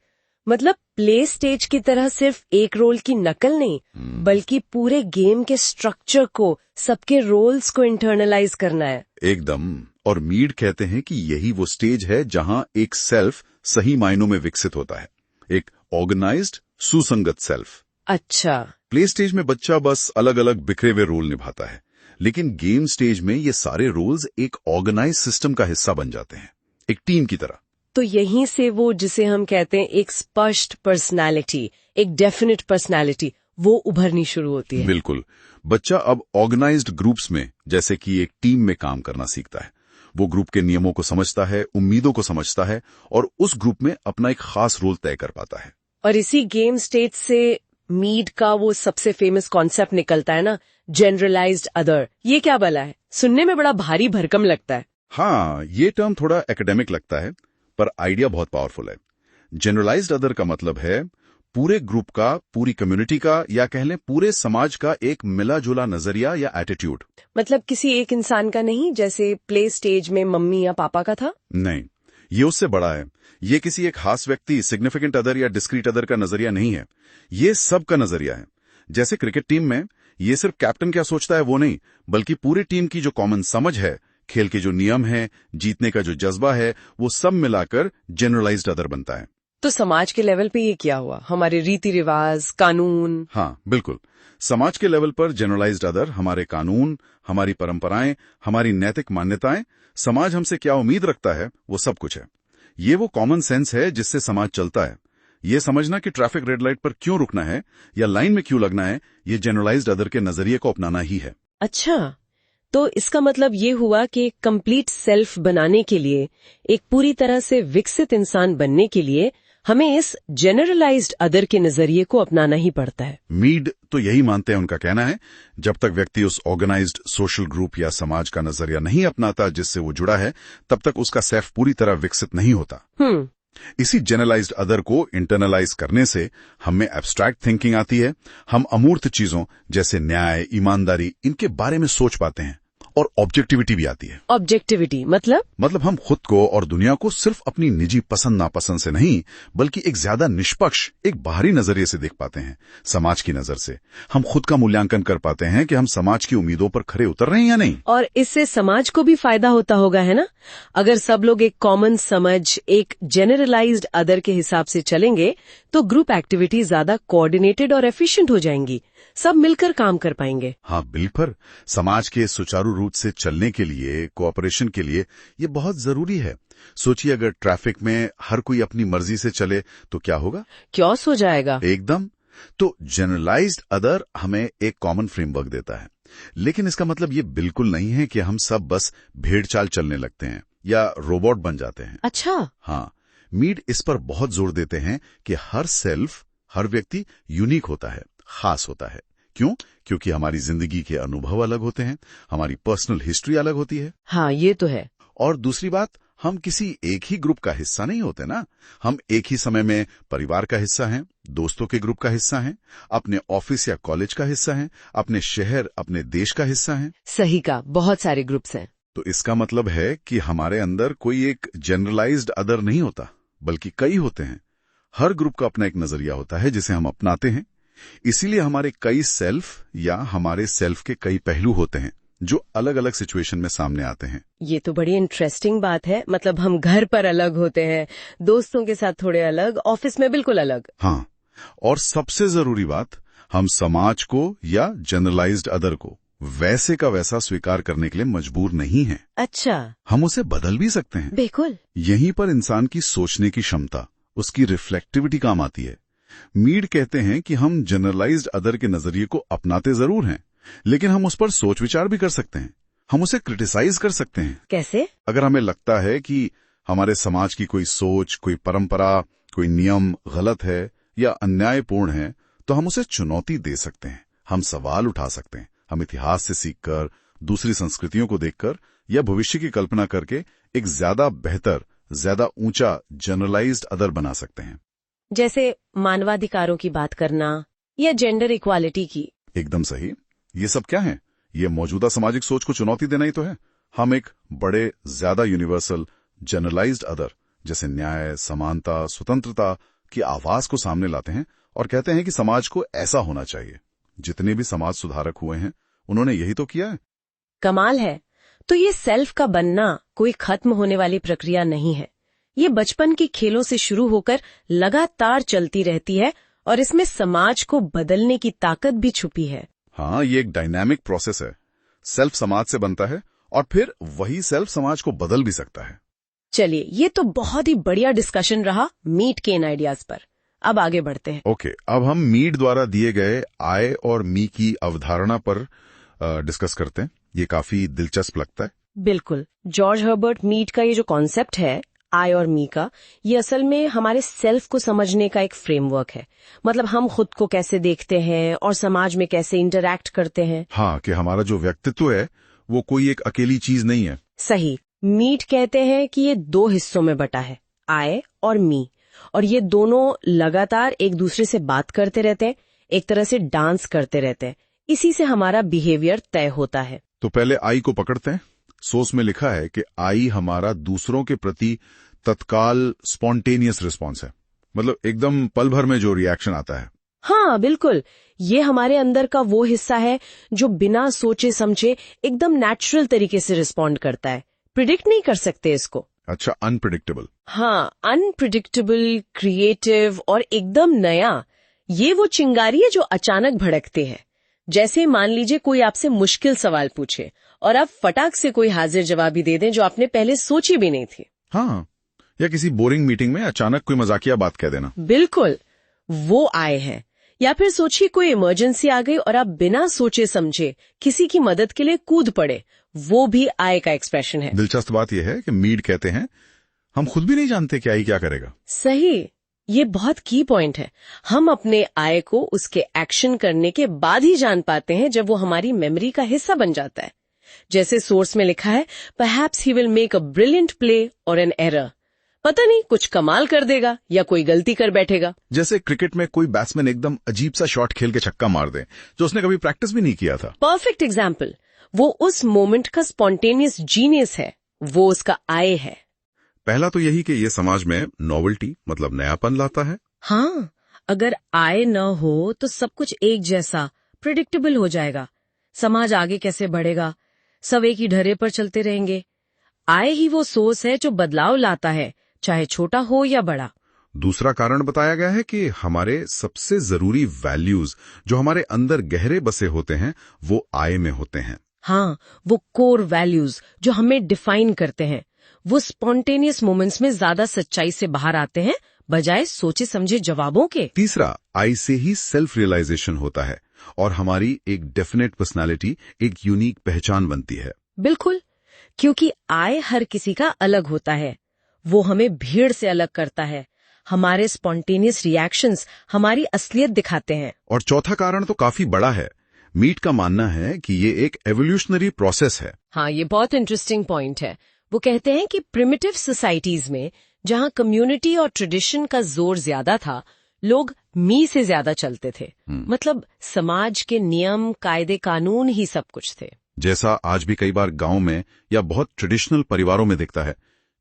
मतलब प्ले स्टेज की तरह सिर्फ एक रोल की नकल नहीं, बल्कि पूरे गेम के स्ट्रक्चर को, सबके रोल्स को इंटरनलाइज करना है। एकदम। और मीड कहते हैं कि यही वो स्टेज है जहां एक सेल्फ सही मायनों में विकसित होता है, एक ऑर्गेनाइज्ड, सुसंगत सेल्फ। अच्छा। प्ले स्टेज में बच्चा बस अलग अलग बिखरे हुए रोल निभाता है, लेकिन गेम स्टेज में ये सारे रोल्स एक ऑर्गेनाइज सिस्टम का हिस्सा बन जाते हैं, एक टीम की तरह। तो यहीं से वो, जिसे हम कहते हैं एक स्पष्ट पर्सनालिटी, एक डेफिनेट पर्सनालिटी, वो उभरनी शुरू होती है। बिल्कुल। बच्चा अब ऑर्गेनाइज्ड ग्रुप्स में, जैसे कि एक टीम में काम करना सीखता है। वो ग्रुप के नियमों को समझता है, उम्मीदों को समझता है और उस ग्रुप में अपना एक खास रोल तय कर पाता है। और इसी गेम स्टेज से मीड का वो सबसे फेमस कॉन्सेप्ट निकलता है ना, जनरलाइज्ड अदर। ये क्या भला है? सुनने में बड़ा भारी भरकम लगता है। हाँ, ये टर्म थोड़ा एकेडमिक लगता है, पर आइडिया बहुत पावरफुल है। जनरलाइज्ड अदर का मतलब है पूरे ग्रुप का, पूरी कम्युनिटी का, या कह लें पूरे समाज का एक मिला जुला नजरिया या एटीट्यूड। मतलब किसी एक इंसान का नहीं, जैसे प्ले स्टेज में मम्मी या पापा का था। नहीं, ये उससे बड़ा है। ये किसी एक खास व्यक्ति, सिग्निफिकेंट अदर या डिस्क्रीट अदर का नजरिया नहीं है, ये सब का नजरिया है। जैसे क्रिकेट टीम में ये सिर्फ कैप्टन क्या सोचता है वो नहीं, बल्कि पूरी टीम की जो कॉमन समझ है खेल के जो नियम हैं, जीतने का जो जज्बा है, वो सब मिलाकर जनरलाइज्ड अदर बनता है। तो समाज के लेवल पे ये क्या हुआ? हमारे रीति रिवाज, कानून? हाँ, बिल्कुल। समाज के लेवल पर जनरलाइज्ड अदर हमारे कानून, हमारी परंपराएं, हमारी नैतिक मान्यताएं, समाज हमसे क्या उम्मीद रखता है, वो सब कुछ है। ये वो कॉमन सेंस है जिससे समाज चलता है। ये समझना कि ट्रैफिक रेड लाइट पर क्यों रुकना है या लाइन में क्यों लगना है, ये जनरलाइज्ड अदर के नजरिए को अपनाना ही है। अच्छा, तो इसका मतलब ये हुआ कि कंप्लीट सेल्फ बनाने के लिए, एक पूरी तरह से विकसित इंसान बनने के लिए हमें इस जनरलाइज्ड अदर के नजरिए को अपनाना ही पड़ता है। मीड तो यही मानते हैं, उनका कहना है जब तक व्यक्ति उस ऑर्गेनाइज्ड सोशल ग्रुप या समाज का नजरिया नहीं अपनाता जिससे वो जुड़ा है, तब तक उसका सेल्फ पूरी तरह विकसित नहीं होता। इसी जनरलाइज्ड अदर को इंटरनलाइज करने से हम में एब्स्ट्रैक्ट थिंकिंग आती है। हम अमूर्त चीजों जैसे न्याय, ईमानदारी, इनके बारे में सोच पाते हैं और ऑब्जेक्टिविटी भी आती है। ऑब्जेक्टिविटी मतलब हम खुद को और दुनिया को सिर्फ अपनी निजी पसंद नापसंद से नहीं, बल्कि एक ज्यादा निष्पक्ष, एक बाहरी नजरिए से देख पाते हैं। समाज की नजर से हम खुद का मूल्यांकन कर पाते हैं कि हम समाज की उम्मीदों पर खरे उतर रहे हैं या नहीं। और इससे समाज को भी फायदा होता होगा, है ना? अगर सब लोग एक कॉमन समझ, एक जनरलाइज्ड अदर के हिसाब से चलेंगे तो ग्रुप एक्टिविटी ज्यादा कोऑर्डिनेटेड और एफिशिएंट हो जाएंगी। सब मिलकर काम कर पाएंगे। हाँ, बिल्कुल। समाज के सुचारू रूप से चलने के लिए, कोऑपरेशन के लिए ये बहुत जरूरी है। सोचिए, अगर ट्रैफिक में हर कोई अपनी मर्जी से चले तो क्या होगा? क्योस हो जाएगा एकदम। तो जनरलाइज्ड अदर हमें एक कॉमन फ्रेमवर्क देता है, लेकिन इसका मतलब ये बिल्कुल नहीं है कि हम सब बस भेड़ चाल चलने लगते हैं या रोबोट बन जाते हैं। अच्छा। हाँ, मीड इस पर बहुत जोर देते हैं कि हर सेल्फ, हर व्यक्ति यूनिक होता है, खास होता है। क्यों? क्योंकि हमारी जिंदगी के अनुभव अलग होते हैं, हमारी पर्सनल हिस्ट्री अलग होती है। हाँ, ये तो है। और दूसरी बात, हम किसी एक ही ग्रुप का हिस्सा नहीं होते ना। हम एक ही समय में परिवार का हिस्सा हैं, दोस्तों के ग्रुप का हिस्सा हैं, अपने ऑफिस या कॉलेज का हिस्सा हैं, अपने शहर, अपने देश का हिस्सा हैं। सही का, बहुत सारे ग्रुप्स हैं। तो इसका मतलब है कि हमारे अंदर कोई एक जनरलाइज्ड अदर नहीं होता, बल्कि कई होते हैं। हर ग्रुप का अपना एक नजरिया होता है जिसे हम अपनाते हैं। इसीलिए हमारे कई सेल्फ या हमारे सेल्फ के कई पहलू होते हैं जो अलग अलग सिचुएशन में सामने आते हैं। ये तो बड़ी इंटरेस्टिंग बात है। मतलब हम घर पर अलग होते हैं, दोस्तों के साथ थोड़े अलग, ऑफिस में बिल्कुल अलग। हाँ, और सबसे जरूरी बात, हम समाज को या जनरलाइज्ड अदर को वैसे का वैसा स्वीकार करने के लिए मजबूर नहीं हैं। अच्छा। हम उसे बदल भी सकते हैं। बिल्कुल। यहीं पर इंसान की सोचने की क्षमता, उसकी रिफ्लेक्टिविटी काम आती है। मीड कहते हैं कि हम जनरलाइज्ड अदर के नजरिए को अपनाते जरूर हैं, लेकिन हम उस पर सोच विचार भी कर सकते हैं। हम उसे क्रिटिसाइज कर सकते हैं। कैसे? अगर हमें लगता है कि हमारे समाज की कोई सोच, कोई परंपरा, कोई नियम गलत है या अन्यायपूर्ण है, तो हम उसे चुनौती दे सकते हैं। हम सवाल उठा सकते हैं। हम इतिहास से सीखकर, दूसरी संस्कृतियों को देखकर या भविष्य की कल्पना करके एक ज्यादा बेहतर, ज्यादा ऊंचा जनरलाइज्ड अदर बना सकते हैं। जैसे मानवाधिकारों की बात करना या जेंडर इक्वालिटी की। एकदम सही। ये सब क्या है? ये मौजूदा सामाजिक सोच को चुनौती देना ही तो है। हम एक बड़े, ज्यादा यूनिवर्सल जनरलाइज्ड अदर जैसे न्याय, समानता, स्वतंत्रता की आवाज को सामने लाते हैं और कहते हैं कि समाज को ऐसा होना चाहिए। जितने भी समाज सुधारक हुए हैं, उन्होंने यही तो किया है। कमाल है। तो ये सेल्फ का बनना कोई खत्म होने वाली प्रक्रिया नहीं है। ये बचपन के खेलों से शुरू होकर लगातार चलती रहती है और इसमें समाज को बदलने की ताकत भी छुपी है। हाँ, ये एक डायनामिक प्रोसेस है। सेल्फ समाज से बनता है और फिर वही सेल्फ समाज को बदल भी सकता है। चलिए, ये तो बहुत ही बढ़िया डिस्कशन रहा मीड के इन आइडियाज पर। अब आगे बढ़ते हैं। ओके, अब हम मीड द्वारा दिए गए आई और मी की अवधारणा पर डिस्कस करते हैं। ये काफी दिलचस्प लगता है। बिल्कुल। जॉर्ज हर्बर्ट मीड का ये जो कॉन्सेप्ट है आई और मी का, ये असल में हमारे सेल्फ को समझने का एक फ्रेमवर्क है। मतलब हम खुद को कैसे देखते हैं और समाज में कैसे इंटरैक्ट करते हैं। हाँ, कि हमारा जो व्यक्तित्व है वो कोई एक अकेली चीज नहीं है। सही। मीड कहते हैं कि ये दो हिस्सों में बटा है, आई और मी, और ये दोनों लगातार एक दूसरे से बात करते रहते हैं, एक तरह से डांस करते रहते हैं। इसी से हमारा बिहेवियर तय होता है। तो पहले आई को पकड़ते हैं। सोच में लिखा है कि आई हमारा दूसरों के प्रति तत्काल स्पॉन्टेनियस रिस्पॉन्स है। मतलब एकदम पल भर में जो रिएक्शन आता है। हाँ बिल्कुल, ये हमारे अंदर का वो हिस्सा है जो बिना सोचे समझे एकदम नेचुरल तरीके से रिस्पॉन्ड करता है। प्रिडिक्ट नहीं कर सकते इसको। अच्छा, अनप्रिडिक्टेबल। हाँ, अनप्रिडिक्टेबल, क्रिएटिव और एकदम नया। ये वो चिंगारी है जो अचानक भड़कते हैं। जैसे मान लीजिए कोई आपसे मुश्किल सवाल पूछे और आप फटाक से कोई हाजिर जवाबी दे दें जो आपने पहले सोची भी नहीं थी। हाँ, या किसी बोरिंग मीटिंग में अचानक कोई मजाकिया बात कह देना। बिल्कुल, वो आए हैं। या फिर सोचिए कोई इमरजेंसी आ गई और आप बिना सोचे समझे किसी की मदद के लिए कूद पड़े, वो भी आय का एक्सप्रेशन है। दिलचस्प बात यह है कि मीड कहते हैं हम खुद भी नहीं जानते कि आई क्या करेगा। सही, ये बहुत की पॉइंट है। हम अपने आय को उसके एक्शन करने के बाद ही जान पाते हैं, जब वो हमारी मेमोरी का हिस्सा बन जाता है। जैसे सोर्स में लिखा है, perhaps he will make a brilliant play और एन एरर। पता नहीं, कुछ कमाल कर देगा या कोई गलती कर बैठेगा। जैसे क्रिकेट में कोई बैट्समैन एकदम अजीब सा शॉट खेल के छक्का मार दे जो उसने कभी प्रैक्टिस भी नहीं किया था। Perfect example. वो उस मोमेंट का स्पॉन्टेनियस जीनियस है, वो उसका आय है। पहला तो यही कि ये समाज में नॉवेल्टी मतलब नयापन लाता है। हाँ, अगर आय न हो तो सब कुछ एक जैसा प्रिडिक्टेबल हो जाएगा। समाज आगे कैसे बढ़ेगा? सब एक ही ढर्रे पर चलते रहेंगे। आय ही वो सोर्स है जो बदलाव लाता है, चाहे छोटा हो या बड़ा। दूसरा कारण बताया गया है कि हमारे सबसे जरूरी वैल्यूज जो हमारे अंदर गहरे बसे होते हैं वो आय में होते हैं। हाँ, वो कोर वैल्यूज जो हमें डिफाइन करते हैं, वो स्पॉन्टेनियस मोमेंट्स में ज्यादा सच्चाई से बाहर आते हैं बजाय सोचे समझे जवाबों के। तीसरा, आई से ही सेल्फ रियलाइजेशन होता है और हमारी एक डेफिनेट पर्सनालिटी, एक यूनिक पहचान बनती है। बिल्कुल, क्योंकि आय हर किसी का अलग होता है। वो हमें भीड़ से अलग करता है। हमारे स्पॉन्टेनियस रिएक्शंस हमारी असलियत दिखाते हैं। और चौथा कारण तो काफी बड़ा है। मीड का मानना है कि ये एक एवोल्यूशनरी प्रोसेस है। हाँ, ये बहुत इंटरेस्टिंग पॉइंट है। वो कहते हैं कि प्रिमिटिव सोसाइटीज में जहाँ कम्युनिटी और ट्रेडिशन का जोर ज्यादा था, लोग मी से ज्यादा चलते थे। मतलब समाज के नियम, कायदे, कानून ही सब कुछ थे। जैसा आज भी कई बार गांव में या बहुत ट्रेडिशनल परिवारों में दिखता है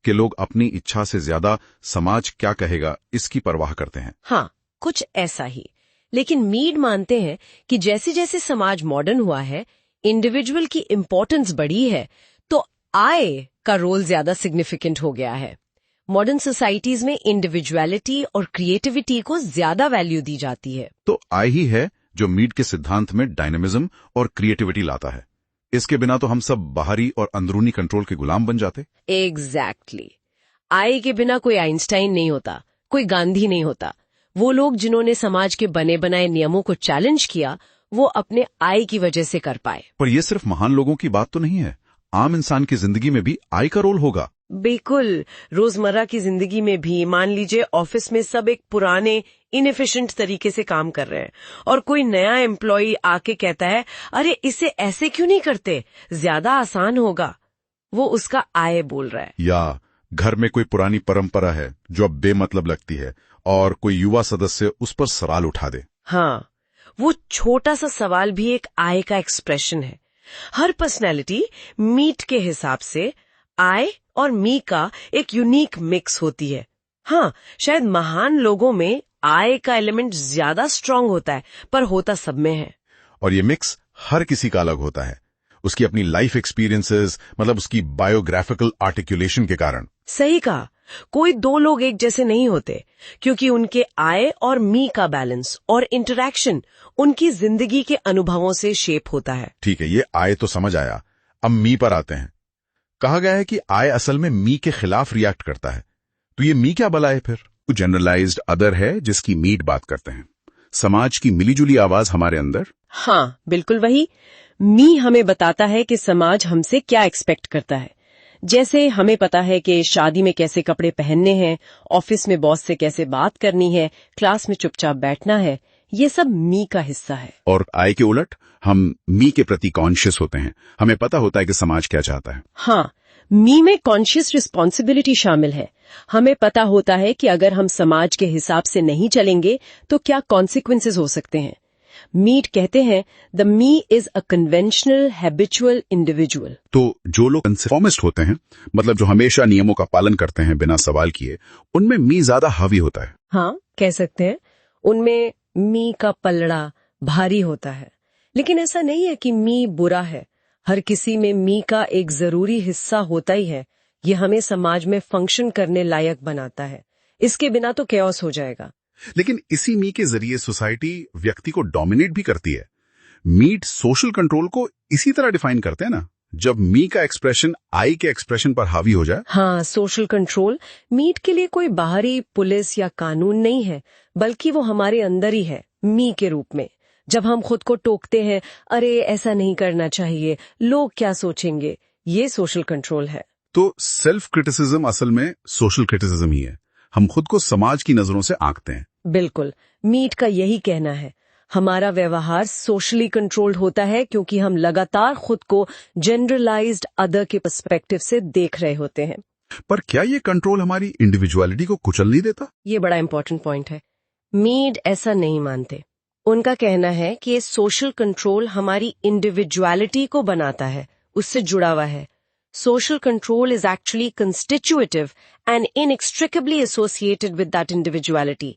कि लोग अपनी इच्छा से ज्यादा समाज क्या कहेगा इसकी परवाह करते हैं। हाँ, कुछ ऐसा ही। लेकिन मीड मानते हैं कि जैसे जैसे समाज मॉडर्न हुआ है, इंडिविजुअल की इम्पोर्टेंस बढ़ी है, तो आय का रोल ज्यादा सिग्निफिकेंट हो गया है। मॉडर्न सोसाइटीज में इंडिविजुअलिटी और क्रिएटिविटी को ज्यादा वैल्यू दी जाती है। तो आय ही है जो मीड के सिद्धांत में डायनेमिज्म और क्रिएटिविटी लाता है। इसके बिना तो हम सब बाहरी और अंदरूनी कंट्रोल के गुलाम बन जाते। एग्जैक्टली। आय के बिना कोई आइंस्टाइन नहीं होता, कोई गांधी नहीं होता। वो लोग जिन्होंने समाज के बने बनाए नियमों को चैलेंज किया, वो अपने आय की वजह से कर पाए। पर ये सिर्फ महान लोगों की बात तो नहीं है। आम इंसान की जिंदगी में भी आय का रोल होगा। बिल्कुल, रोजमर्रा की जिंदगी में भी। मान लीजिए ऑफिस में सब एक पुराने इनएफिशिएंट तरीके से काम कर रहे हैं और कोई नया एम्प्लॉय आके कहता है, अरे इसे ऐसे क्यों नहीं करते, ज्यादा आसान होगा। वो उसका आय बोल रहा है। या घर में कोई पुरानी परंपरा है जो अब बेमतलब लगती है और कोई युवा सदस्य उस पर सवाल उठा दे। हाँ, वो छोटा सा सवाल भी एक आय का एक्सप्रेशन है। हर पर्सनैलिटी मीट के हिसाब से आय और मी का एक यूनिक मिक्स होती है। हाँ, शायद महान लोगों में आय का एलिमेंट ज्यादा स्ट्रांग होता है, पर होता सब में है। और ये मिक्स हर किसी का अलग होता है, उसकी अपनी लाइफ एक्सपीरियंसेस, मतलब उसकी बायोग्राफिकल आर्टिकुलेशन के कारण। सही कहा, कोई दो लोग एक जैसे नहीं होते, क्योंकि उनके आय और मी का बैलेंस और इंटरैक्शन उनकी जिंदगी के अनुभवों से शेप होता है। ठीक है, ये आय तो समझ आया। अब मी पर आते हैं। कहा गया है कि आय असल में मी के खिलाफ रिएक्ट करता है। तो ये मी क्या भला है फिर? जनरलाइज्ड अदर है जिसकी मीट बात करते हैं, समाज की मिलीजुली आवाज हमारे अंदर। हाँ, बिल्कुल वही। मी हमें बताता है कि समाज हमसे क्या एक्सपेक्ट करता है। जैसे हमें पता है कि शादी में कैसे कपड़े पहनने हैं, ऑफिस में बॉस से कैसे बात करनी है, क्लास में चुपचाप बैठना है, ये सब मी का हिस्सा है। और आय के उलट हम मी के प्रति कॉन्शियस होते हैं, हमें पता होता है कि समाज क्या चाहता है। हाँ, मी में कॉन्शियस रिस्पॉन्सिबिलिटी शामिल है। हमें पता होता है कि अगर हम समाज के हिसाब से नहीं चलेंगे तो क्या कॉन्सिक्वेंसेस हो सकते हैं। मीट कहते हैं, the me is a conventional habitual individual. तो जो लोग कन्फॉर्मिस्ट होते हैं, मतलब जो हमेशा नियमों का पालन करते हैं बिना सवाल किए, उनमें मी ज्यादा हावी होता है। हाँ, कह सकते हैं। उनमें मी का पलड़ा भारी होता है, लेकिन ऐसा नहीं है कि मी बुरा है। हर किसी में मी का एक जरूरी हिस्सा होता ही है। ये हमें समाज में फंक्शन करने लायक बनाता है। इसके बिना तो कैओस हो जाएगा। लेकिन इसी मी के जरिए सोसाइटी व्यक्ति को डोमिनेट भी करती है। मीट सोशल कंट्रोल को इसी तरह डिफाइन करते हैं ना, जब मी का एक्सप्रेशन आई के एक्सप्रेशन पर हावी हो जाए। हाँ, सोशल कंट्रोल मीट के लिए कोई बाहरी पुलिस या कानून नहीं है, बल्कि वो हमारे अंदर ही है, मी के रूप में। जब हम खुद को टोकते हैं, अरे ऐसा नहीं करना चाहिए, लोग क्या सोचेंगे, ये सोशल कंट्रोल है। तो सेल्फ क्रिटिसिज्म असल में सोशल क्रिटिसिज्म ही है। हम खुद को समाज की नजरों से आंकते हैं। बिल्कुल, मीट का यही कहना है। हमारा व्यवहार सोशली कंट्रोल्ड होता है क्योंकि हम लगातार खुद को जनरलाइज्ड अदर के पर्सपेक्टिव से देख रहे होते हैं। पर क्या ये कंट्रोल हमारी इंडिविजुअलिटी को कुचल नहीं देता? ये बड़ा इंपॉर्टेंट पॉइंट है। मीड ऐसा नहीं मानते। उनका कहना है कि ये सोशल कंट्रोल हमारी इंडिविजुअलिटी को बनाता है, उससे जुड़ा हुआ है। Social control is actually constitutive and इनएक्सट्रिकेबली associated with that individuality.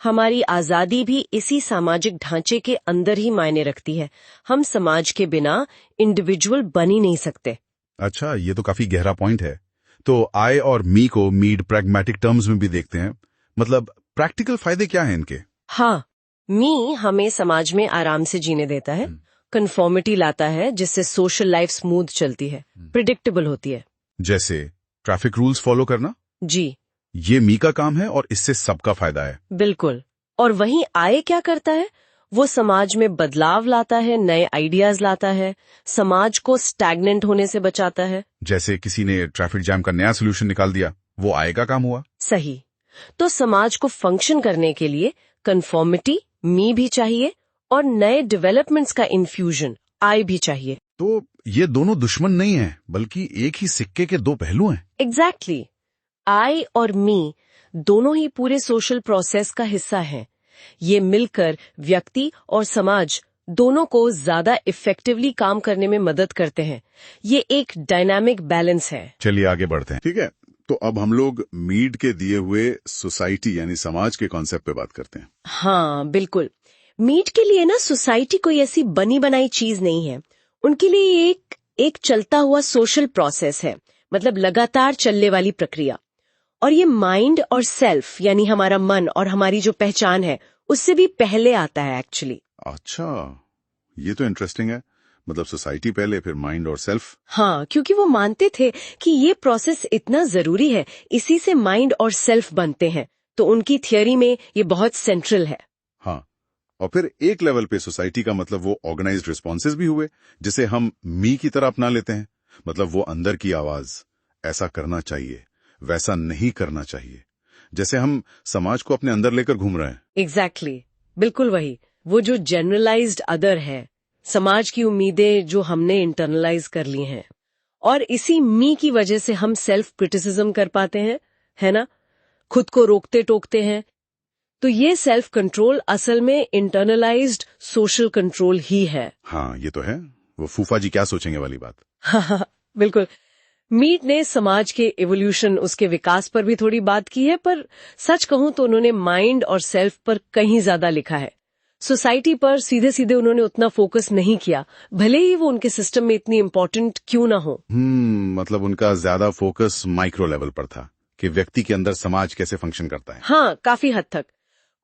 हमारी आजादी भी इसी सामाजिक ढांचे के अंदर ही मायने रखती है। हम समाज के बिना इंडिविजुअल बन ही नहीं सकते। अच्छा, ये तो काफी गहरा पॉइंट है। तो आई और मी को मीड प्रैग्मेटिक टर्म्स में भी देखते हैं। मतलब प्रैक्टिकल फायदे क्या हैं इनके? हाँ, मी हमें समाज में आराम से जीने देता है, कंफर्मिटी लाता है, जिससे सोशल लाइफ स्मूथ चलती है, प्रिडिक्टेबल होती है। जैसे ट्रैफिक रूल्स फॉलो करना? जी, ये मी का काम है और इससे सबका फायदा है। बिल्कुल। और वहीं आय क्या करता है? वो समाज में बदलाव लाता है, नए आइडियाज लाता है, समाज को स्टैग्नेंट होने से बचाता है। जैसे किसी ने ट्रैफिक जैम का नया सोल्यूशन निकाल दिया, वो आय का काम हुआ। सही। तो समाज को फंक्शन करने के लिए कंफर्मिटी मी भी चाहिए और नए डेवलपमेंट्स का इन्फ्यूजन आय भी चाहिए। तो ये दोनों दुश्मन नहीं है, बल्कि एक ही सिक्के के दो पहलू हैं। एग्जैक्टली। आई और मी दोनों ही पूरे सोशल प्रोसेस का हिस्सा हैं। ये मिलकर व्यक्ति और समाज दोनों को ज्यादा इफेक्टिवली काम करने में मदद करते हैं। ये एक डायनामिक बैलेंस है। चलिए आगे बढ़ते हैं। ठीक है, तो अब हम लोग मीड के दिए हुए सोसाइटी यानी समाज के कॉन्सेप्ट पे बात करते हैं। हाँ, बिल्कुल। मीट के लिए ना सोसाइटी कोई ऐसी बनी बनाई चीज नहीं है। उनके लिए एक चलता हुआ सोशल प्रोसेस है, मतलब लगातार चलने वाली प्रक्रिया। और ये माइंड और सेल्फ यानी हमारा मन और हमारी जो पहचान है उससे भी पहले आता है एक्चुअली। अच्छा, ये तो इंटरेस्टिंग है। मतलब सोसाइटी पहले, फिर माइंड और सेल्फ। हाँ, क्योंकि वो मानते थे कि ये प्रोसेस इतना जरूरी है, इसी से माइंड और सेल्फ बनते हैं। तो उनकी थियोरी में ये बहुत सेंट्रल है। हाँ, और फिर एक लेवल पे सोसाइटी का मतलब वो ऑर्गेनाइज्ड रिस्पॉन्सेज भी हुए, जिसे हम मी की तरह अपना लेते हैं। मतलब वो अंदर की आवाज, ऐसा करना चाहिए, वैसा नहीं करना चाहिए, जैसे हम समाज को अपने अंदर लेकर घूम रहे हैं। एग्जैक्टली, बिल्कुल वही। वो जो जनरलाइज्ड अदर है, समाज की उम्मीदें जो हमने इंटरनलाइज कर ली हैं। और इसी मी की वजह से हम सेल्फ क्रिटिसिज्म कर पाते हैं, है ना, खुद को रोकते टोकते हैं। तो ये सेल्फ कंट्रोल असल में इंटरनलाइज्ड सोशल कंट्रोल ही है। हाँ, ये तो है। वो फूफा जी क्या सोचेंगे वाली बात। हाँ, बिल्कुल। मीट ने समाज के इवोल्यूशन, उसके विकास पर भी थोड़ी बात की है, पर सच कहूं तो उन्होंने माइंड और सेल्फ पर कहीं ज्यादा लिखा है। सोसाइटी पर सीधे सीधे उन्होंने उतना फोकस नहीं किया, भले ही वो उनके सिस्टम में इतनी इम्पोर्टेंट क्यों ना हो। मतलब उनका ज्यादा फोकस माइक्रो लेवल पर था कि व्यक्ति के अंदर समाज कैसे फंक्शन करता है। हाँ, काफी हद तक।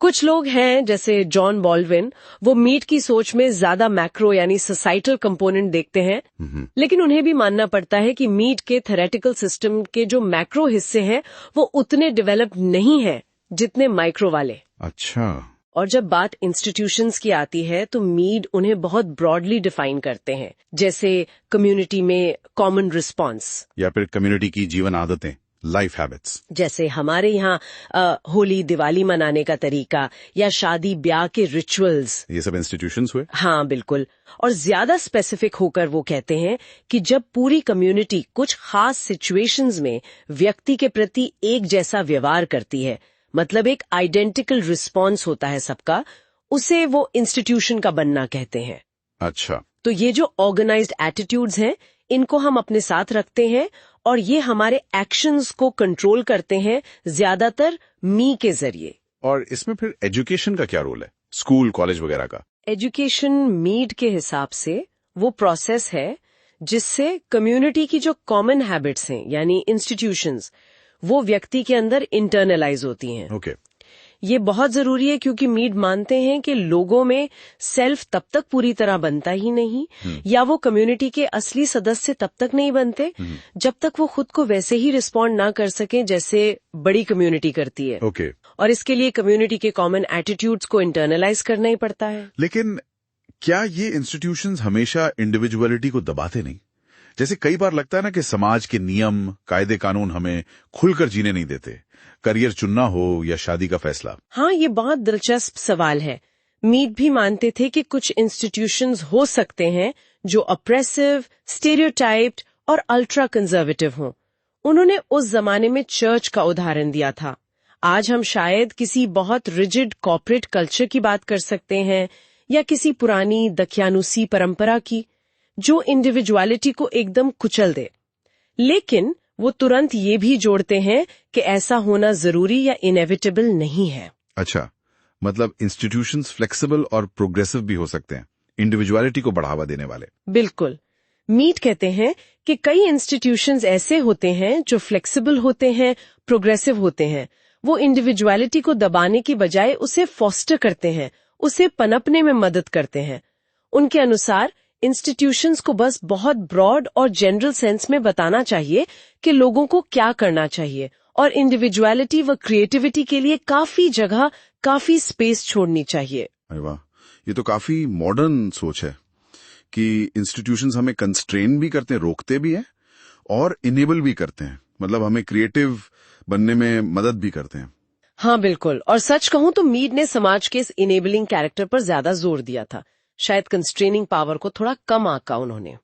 कुछ लोग हैं जैसे जॉन बॉल्डविन, वो मीट की सोच में ज्यादा मैक्रो यानी सोसाइटल कंपोनेंट देखते हैं, लेकिन उन्हें भी मानना पड़ता है कि मीट के थेरेटिकल सिस्टम के जो मैक्रो हिस्से हैं वो उतने डेवलप नहीं हैं जितने माइक्रो वाले। अच्छा। और जब बात इंस्टीट्यूशंस की आती है तो मीड उन्हें बहुत ब्रॉडली डिफाइन करते हैं, जैसे कम्युनिटी में कॉमन रिस्पॉन्स या फिर कम्युनिटी की जीवन आदतें, लाइफ हैबिट्स। जैसे हमारे यहाँ होली दिवाली मनाने का तरीका या शादी ब्याह के रिचुअल्स, ये सब इंस्टीट्यूशंस हुए। हाँ, बिल्कुल। और ज्यादा स्पेसिफिक होकर वो कहते हैं कि जब पूरी कम्युनिटी कुछ खास सिचुएशंस में व्यक्ति के प्रति एक जैसा व्यवहार करती है, मतलब एक आइडेंटिकल रिस्पॉन्स होता है सबका, उसे वो इंस्टीट्यूशन का बनना कहते हैं। अच्छा। तो ये जो ऑर्गेनाइज्ड एटीट्यूड्स हैं, इनको हम अपने साथ रखते हैं और ये हमारे एक्शंस को कंट्रोल करते हैं, ज्यादातर मी के जरिए। और इसमें फिर एजुकेशन का क्या रोल है? स्कूल कॉलेज वगैरह का? एजुकेशन मीड के हिसाब से वो प्रोसेस है जिससे कम्युनिटी की जो कॉमन हैबिट्स हैं यानी इंस्टीट्यूशंस वो व्यक्ति के अंदर इंटरनलाइज होती हैं। ओके। ये बहुत जरूरी है क्योंकि मीड मानते हैं कि लोगों में सेल्फ तब तक पूरी तरह बनता ही नहीं या वो कम्युनिटी के असली सदस्य तब तक नहीं बनते जब तक वो खुद को वैसे ही रिस्पॉन्ड ना कर सकें जैसे बड़ी कम्युनिटी करती है। ओके। और इसके लिए कम्युनिटी के कॉमन एटीट्यूड्स को इंटरनलाइज करना ही पड़ता है। लेकिन क्या ये इंस्टीट्यूशंस हमेशा इंडिविजुअलिटी को दबाते नहीं? जैसे कई बार लगता है ना कि समाज के नियम कायदे कानून हमें खुलकर जीने नहीं देते, करियर चुनना हो या शादी का फैसला। हाँ, ये बहुत दिलचस्प सवाल है। मीड भी मानते थे कि कुछ इंस्टीट्यूशंस हो सकते हैं जो अप्रेसिव, स्टेरियोटाइप्ड और अल्ट्रा कंजर्वेटिव हों। उन्होंने उस जमाने में चर्च का उदाहरण दिया था। आज हम शायद किसी बहुत रिजिड कॉर्पोरेट कल्चर की बात कर सकते हैं या किसी पुरानी दकियानुसी परंपरा की जो इंडिविजुअलिटी को एकदम कुचल दे। लेकिन वो तुरंत ये भी जोड़ते हैं कि ऐसा होना जरूरी या इनएविटेबल नहीं है। अच्छा, मतलब इंस्टीट्यूशंस फ्लेक्सिबल और प्रोग्रेसिव भी हो सकते हैं, इंडिविजुअलिटी को बढ़ावा देने वाले। बिल्कुल। मीड कहते हैं कि कई इंस्टीट्यूशंस ऐसे होते हैं जो फ्लेक्सिबल होते हैं, प्रोग्रेसिव होते हैं। वो इंडिविजुअलिटी को दबाने की बजाय उसे फॉस्टर करते हैं, उसे पनपने में मदद करते हैं। उनके अनुसार इंस्टीट्यूशंस को बस बहुत ब्रॉड और जनरल सेंस में बताना चाहिए कि लोगों को क्या करना चाहिए और इंडिविजुअलिटी व क्रिएटिविटी के लिए काफी जगह, काफी स्पेस छोड़नी चाहिए। अरे वाह, ये तो काफी मॉडर्न सोच है कि इंस्टीट्यूशंस हमें कंस्ट्रेन भी करते हैं, रोकते भी हैं और इनेबल भी करते हैं, मतलब हमें क्रिएटिव बनने में मदद भी करते हैं। हाँ बिल्कुल। और सच कहूं तो मीड ने समाज के इस इनेबलिंग कैरेक्टर पर ज्यादा जोर दिया था। शायद कंस्ट्रेनिंग पावर को थोड़ा कम आंका उन्होंने।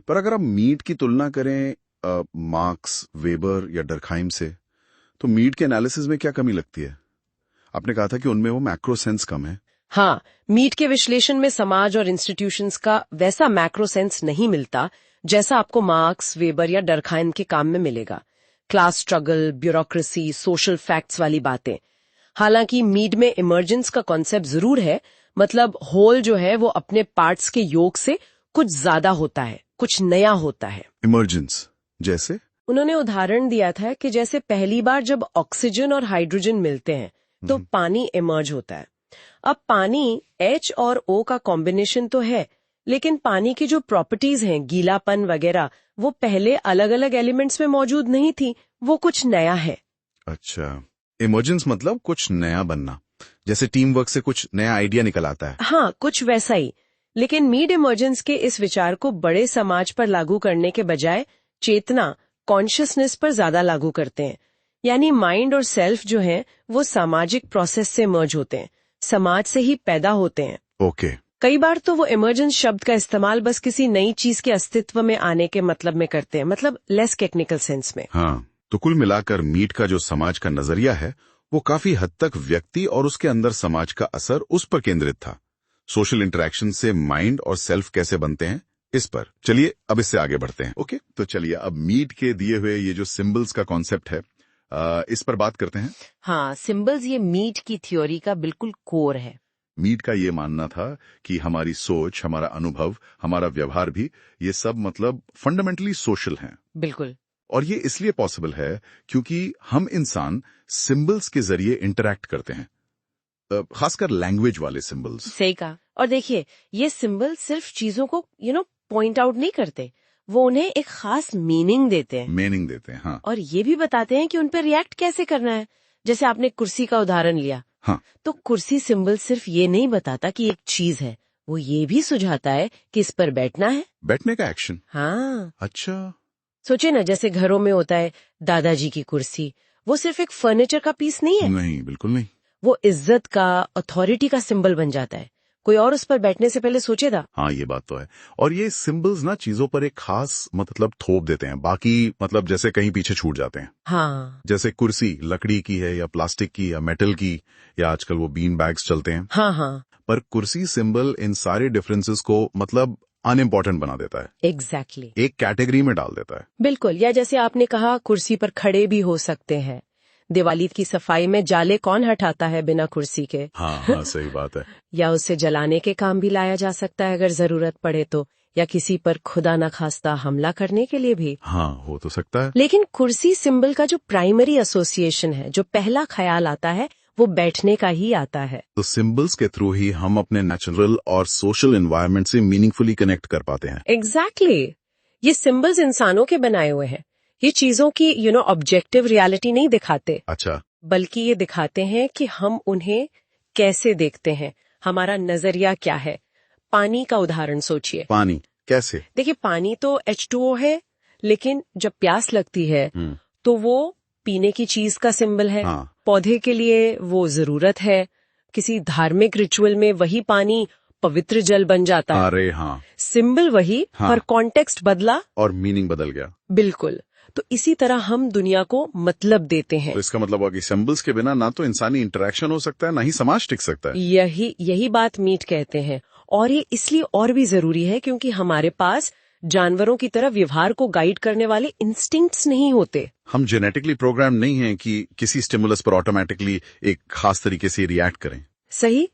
पर अगर हम मीड की तुलना करें मार्क्स, वेबर या डर्कहाइम से, तो मीड के एनालिसिस में क्या कमी लगती है? आपने कहा था कि उनमें वो मैक्रो सेंस कम है। हाँ, मीड के विश्लेषण में समाज और इंस्टीट्यूशंस का वैसा मैक्रो सेंस नहीं मिलता जैसा आपको मार्क्स, वेबर या डर्कहाइम के काम में मिलेगा। Class struggle, bureaucracy, social facts वाली बातें। हालांकि मीड में इमर्जेंस का कॉन्सेप्ट जरूर है, मतलब होल जो है वो अपने पार्ट्स के योग से कुछ ज्यादा होता है, कुछ नया होता है। इमर्जेंस जैसे? उन्होंने उदाहरण दिया था कि जैसे पहली बार जब ऑक्सीजन और हाइड्रोजन मिलते हैं तो पानी इमर्ज होता है। अब पानी H और O का कॉम्बिनेशन तो है, लेकिन पानी की जो प्रॉपर्टीज हैं, गीलापन वगैरह, वो पहले अलग अलग एलिमेंट्स में मौजूद नहीं थी। वो कुछ नया है। अच्छा, इमर्जेंस मतलब कुछ नया बनना, जैसे टीम वर्क से कुछ नया आइडिया निकल आता है। हाँ, कुछ वैसा ही। लेकिन मीड इमर्जेंस के इस विचार को बड़े समाज पर लागू करने के बजाय चेतना, कॉन्शियसनेस पर ज्यादा लागू करते हैं। यानी माइंड और सेल्फ जो है वो सामाजिक प्रोसेस से इमर्ज होते हैं, समाज से ही पैदा होते हैं। ओके। कई बार तो वो इमर्जेंस शब्द का इस्तेमाल बस किसी नई चीज के अस्तित्व में आने के मतलब में करते हैं, मतलब लेस टेक्निकल सेंस में। हाँ, तो कुल मिलाकर मीड का जो समाज का नजरिया है वो काफी हद तक व्यक्ति और उसके अंदर समाज का असर उस पर केंद्रित था। सोशल इंटरेक्शन से माइंड और सेल्फ कैसे बनते हैं, इस पर। चलिए अब इससे आगे बढ़ते हैं। ओके, तो चलिए अब मीड के दिए हुए ये जो सिंबल्स का कॉन्सेप्ट है, इस पर बात करते हैं। हाँ, सिंबल्स ये मीड की थ्योरी का बिल्कुल कोर है। मीड का ये मानना था कि हमारी सोच, हमारा अनुभव, हमारा व्यवहार भी, ये सब मतलब फंडामेंटली सोशल हैं। बिल्कुल। और ये इसलिए पॉसिबल है क्योंकि हम इंसान सिंबल्स के जरिए इंटरैक्ट करते हैं, खासकर लैंग्वेज वाले सिंबल्स। सही कहा। और देखिए, ये सिंबल सिर्फ चीजों को पॉइंट आउट नहीं करते, वो उन्हें एक खास मीनिंग देते हैं। हाँ। और ये भी बताते हैं कि उन पर रिएक्ट कैसे करना है। जैसे आपने कुर्सी का उदाहरण लिया। हाँ। तो कुर्सी सिंबल सिर्फ ये नहीं बताता कि एक चीज है, वो ये भी सुझाता है कि इस पर बैठना है, बैठने का एक्शन। हाँ। अच्छा। सोचे ना, जैसे घरों में होता है दादाजी की कुर्सी, वो सिर्फ एक फर्नीचर का पीस नहीं है। नहीं, बिल्कुल नहीं। वो इज्जत का, अथॉरिटी का सिंबल बन जाता है। कोई और उस पर बैठने से पहले सोचेगा। हाँ, ये बात तो है। और ये सिंबल्स ना चीजों पर एक खास मतलब थोप देते हैं, बाकी मतलब जैसे कहीं पीछे छूट जाते हैं। हाँ। जैसे कुर्सी लकड़ी की है या प्लास्टिक की या मेटल की, या आजकल वो बीन बैग्स चलते हैं। हाँ हाँ। पर कुर्सी सिंबल इन सारे डिफरेंसेस को मतलब अनइम्पोर्टेंट बना देता है। एग्जैक्टली। एक कैटेगरी में डाल देता है। बिल्कुल। या जैसे आपने कहा, कुर्सी पर खड़े भी हो सकते हैं। दिवाली की सफाई में जाले कौन हटाता है बिना कुर्सी के? हाँ, सही बात है। या उसे जलाने के काम भी लाया जा सकता है अगर जरूरत पड़े तो, या किसी पर खुदा न खास्ता हमला करने के लिए भी। हाँ, हो तो सकता है। लेकिन कुर्सी सिंबल का जो प्राइमरी एसोसिएशन है, जो पहला ख्याल आता है, वो बैठने का ही आता है। तो सिंबल्स के थ्रू ही हम अपने नेचुरल और सोशल एनवायरनमेंट से मीनिंगफुली कनेक्ट कर पाते हैं। एग्जैक्टली। ये सिंबल्स इंसानों के बनाए हुए हैं। ये चीजों की ऑब्जेक्टिव रियलिटी नहीं दिखाते। अच्छा। बल्कि ये दिखाते हैं कि हम उन्हें कैसे देखते हैं, हमारा नजरिया क्या है। पानी का उदाहरण सोचिए। पानी कैसे? देखिए, पानी तो H2O है, लेकिन जब प्यास लगती है तो वो पीने की चीज का सिंबल है। हाँ। पौधे के लिए वो जरूरत है। किसी धार्मिक रिचुअल में वही पानी पवित्र जल बन जाता है। अरे हाँ। सिंबल वही, हाँ। पर कॉन्टेक्स्ट बदला और मीनिंग बदल गया। बिल्कुल। तो इसी तरह हम दुनिया को मतलब देते हैं। तो इसका मतलब हुआ कि सिंबल्स के बिना ना तो इंसानी इंटरेक्शन हो सकता है, ना ही समाज टिक सकता है। यही बात मीट कहते हैं। और ये इसलिए और भी जरूरी है क्योंकि हमारे पास जानवरों की तरह व्यवहार को गाइड करने वाले इंस्टिंक्ट्स नहीं होते। हम जेनेटिकली प्रोग्राम नहीं हैं कि किसी स्टिमुलस पर ऑटोमेटिकली एक खास तरीके से रिएक्ट करें। सही।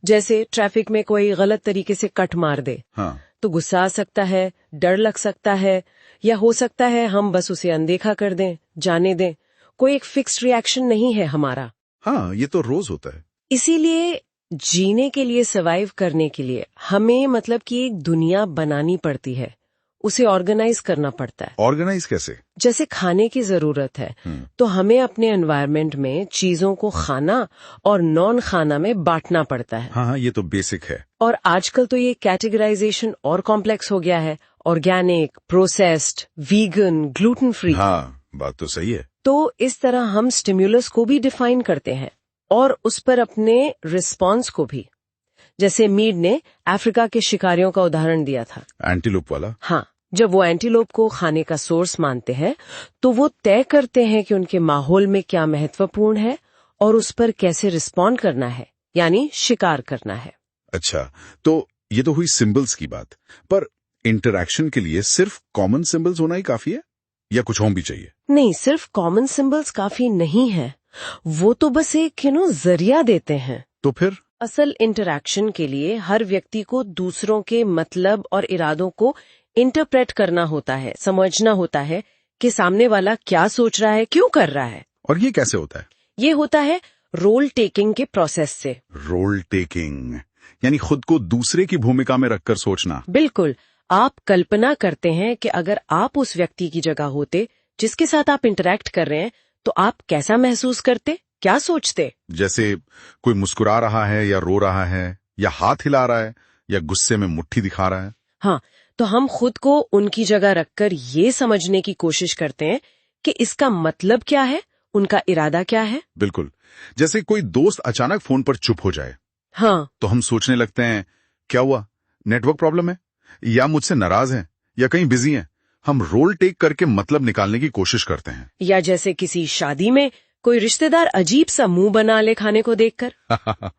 जैसे ट्रैफिक में कोई गलत तरीके से कट मार दे, हाँ। तो गुस्सा आ सकता है, डर लग सकता है, या हो सकता है हम बस उसे अनदेखा कर दें, जाने दें। कोई एक फिक्स्ड रिएक्शन नहीं है हमारा। हाँ, ये तो रोज होता है। इसीलिए जीने के लिए, सर्वाइव करने के लिए हमें मतलब कि एक दुनिया बनानी पड़ती है, उसे ऑर्गेनाइज करना पड़ता है। ऑर्गेनाइज कैसे? जैसे खाने की जरूरत है तो हमें अपने एनवायरनमेंट में चीजों को खाना और नॉन खाना में बांटना पड़ता है। हाँ, ये तो बेसिक है। और आजकल तो ये कैटेगराइजेशन और कॉम्प्लेक्स हो गया है। Organic, processed, vegan, gluten free. हाँ, बात तो सही है। तो इस तरह हम स्टिम्युलस को भी डिफाइन करते हैं और उस पर अपने रिस्पॉन्स को भी। जैसे मीड ने अफ्रीका के शिकारियों का उदाहरण दिया था, एंटीलोप वाला। हाँ। जब वो एंटीलोप को खाने का सोर्स मानते हैं तो वो तय करते हैं कि उनके माहौल में क्या महत्वपूर्ण है और उस पर कैसे रिस्पॉन्ड करना है, यानी शिकार करना है। अच्छा, तो ये तो हुई सिंबल्स की बात, पर इंटरैक्शन के लिए सिर्फ कॉमन सिंबल्स होना ही काफी है या कुछ और भी चाहिए? नहीं, सिर्फ कॉमन सिंबल्स काफी नहीं है। वो तो बस एक जरिया देते हैं। तो फिर असल इंटरैक्शन के लिए हर व्यक्ति को दूसरों के मतलब और इरादों को इंटरप्रेट करना होता है, समझना होता है कि सामने वाला क्या सोच रहा है, क्यों कर रहा है। और ये कैसे होता है? ये होता है रोल टेकिंग के प्रोसेस से। रोल टेकिंग यानी खुद को दूसरे की भूमिका में रखकर सोचना। बिल्कुल। आप कल्पना करते हैं कि अगर आप उस व्यक्ति की जगह होते जिसके साथ आप इंटरैक्ट कर रहे हैं तो आप कैसा महसूस करते, क्या सोचते। जैसे कोई मुस्कुरा रहा है या रो रहा है या हाथ हिला रहा है या गुस्से में मुट्ठी दिखा रहा है। हाँ, तो हम खुद को उनकी जगह रखकर ये समझने की कोशिश करते हैं कि इसका मतलब क्या है, उनका इरादा क्या है। बिल्कुल। जैसे कोई दोस्त अचानक फोन पर चुप हो जाए, हाँ, तो हम सोचने लगते हैं क्या हुआ, नेटवर्क प्रॉब्लम है या मुझसे नाराज हैं या कहीं बिजी हैं। हम रोल टेक करके मतलब निकालने की कोशिश करते हैं। या जैसे किसी शादी में कोई रिश्तेदार अजीब सा मुंह बना ले खाने को देखकर।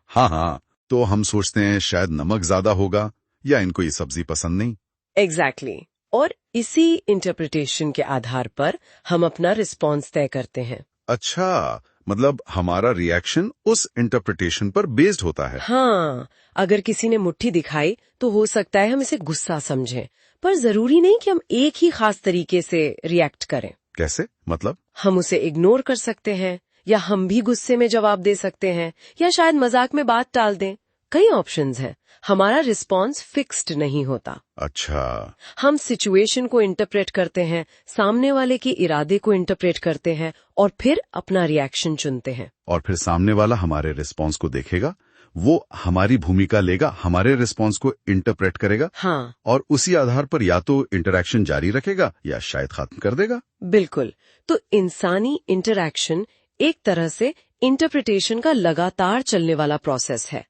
हाँ, तो हम सोचते हैं शायद नमक ज्यादा होगा या इनको ये सब्जी पसंद नहीं। एग्जैक्टली। और इसी इंटरप्रिटेशन के आधार पर हम अपना रिस्पॉन्स तय करते हैं। अच्छा, मतलब हमारा रिएक्शन उस इंटरप्रिटेशन पर बेस्ड होता है। हाँ, अगर किसी ने मुट्ठी दिखाई तो हो सकता है हम इसे गुस्सा समझें, पर जरूरी नहीं कि हम एक ही खास तरीके से रिएक्ट करें। कैसे? मतलब हम उसे इग्नोर कर सकते हैं, या हम भी गुस्से में जवाब दे सकते हैं, या शायद मजाक में बात टाल दें। कई ऑप्शंस हैं। हमारा रिस्पॉन्स फिक्स्ड नहीं होता। अच्छा, हम सिचुएशन को इंटरप्रेट करते हैं, सामने वाले के इरादे को इंटरप्रेट करते हैं और फिर अपना रिएक्शन चुनते हैं। और फिर सामने वाला हमारे रिस्पॉन्स को देखेगा, वो हमारी भूमिका लेगा, हमारे रिस्पॉन्स को इंटरप्रेट करेगा। हाँ, और उसी आधार पर या तो इंटरैक्शन जारी रखेगा या शायद खत्म कर देगा। बिल्कुल। तो इंसानी इंटरैक्शन एक तरह से इंटरप्रिटेशन का लगातार चलने वाला प्रोसेस है,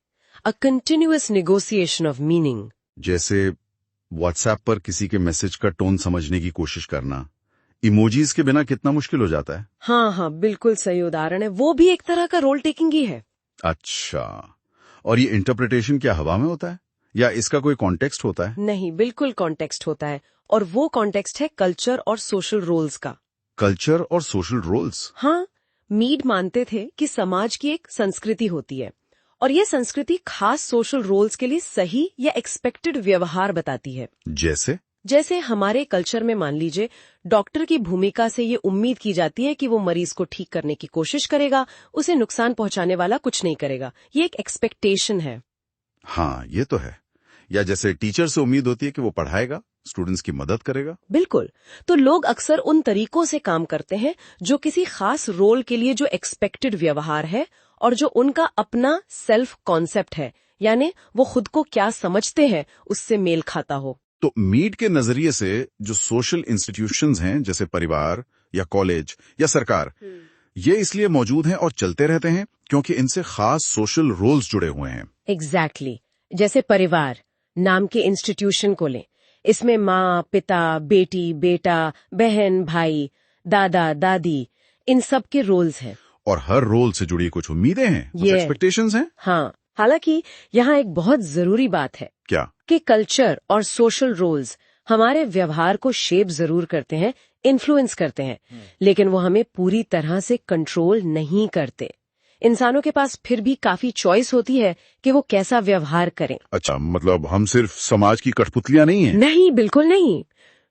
a continuous negotiation of meaning. जैसे व्हाट्सएप पर किसी के मैसेज का टोन समझने की कोशिश करना इमोजीज के बिना कितना मुश्किल हो जाता है। हाँ, बिल्कुल सही उदाहरण है। वो भी एक तरह का रोल टेकिंग ही है। अच्छा, और ये इंटरप्रिटेशन क्या हवा में होता है या इसका कोई कॉन्टेक्स्ट होता है? नहीं, बिल्कुल कॉन्टेक्स्ट होता है, और वो कॉन्टेक्स्ट है कल्चर और सोशल रोल्स का। कल्चर और सोशल रोल्स? हाँ, मीड मानते थे कि समाज की एक संस्कृति होती है और ये संस्कृति खास सोशल रोल्स के लिए सही या एक्सपेक्टेड व्यवहार बताती है। जैसे हमारे कल्चर में मान लीजिए डॉक्टर की भूमिका से ये उम्मीद की जाती है कि वो मरीज को ठीक करने की कोशिश करेगा, उसे नुकसान पहुंचाने वाला कुछ नहीं करेगा। ये एक एक्सपेक्टेशन है। हाँ, ये तो है। या जैसे टीचर से उम्मीद होती है कि वो पढ़ाएगा, स्टूडेंट्स की मदद करेगा। बिल्कुल। तो लोग अक्सर उन तरीकों से काम करते हैं जो किसी खास रोल के लिए जो एक्सपेक्टेड व्यवहार है और जो उनका अपना सेल्फ कॉन्सेप्ट है, यानी वो खुद को क्या समझते हैं उससे मेल खाता हो। तो मीड के नजरिए से जो सोशल इंस्टीट्यूशंस हैं, जैसे परिवार या कॉलेज या सरकार, ये इसलिए मौजूद हैं और चलते रहते हैं क्योंकि इनसे खास सोशल रोल्स जुड़े हुए हैं। एग्जैक्टली। जैसे परिवार नाम के इंस्टीट्यूशन को लें, इसमें माँ, पिता, बेटी, बेटा, बहन, भाई, दादा, दादी, इन सब के रोल्स हैं। और हर रोल से जुड़ी कुछ उम्मीदें हैं, कुछ एक्सपेक्टेशंस हैं। हाँ, हालांकि यहाँ एक बहुत जरूरी बात है। क्या? कि कल्चर और सोशल रोल्स हमारे व्यवहार को शेप जरूर करते हैं, इन्फ्लुएंस करते हैं, लेकिन वो हमें पूरी तरह से कंट्रोल नहीं करते। इंसानों के पास फिर भी काफी चॉइस होती है कि वो कैसा व्यवहार करें। अच्छा, मतलब हम सिर्फ समाज की कठपुतलियां नहीं हैं? नहीं, बिल्कुल नहीं।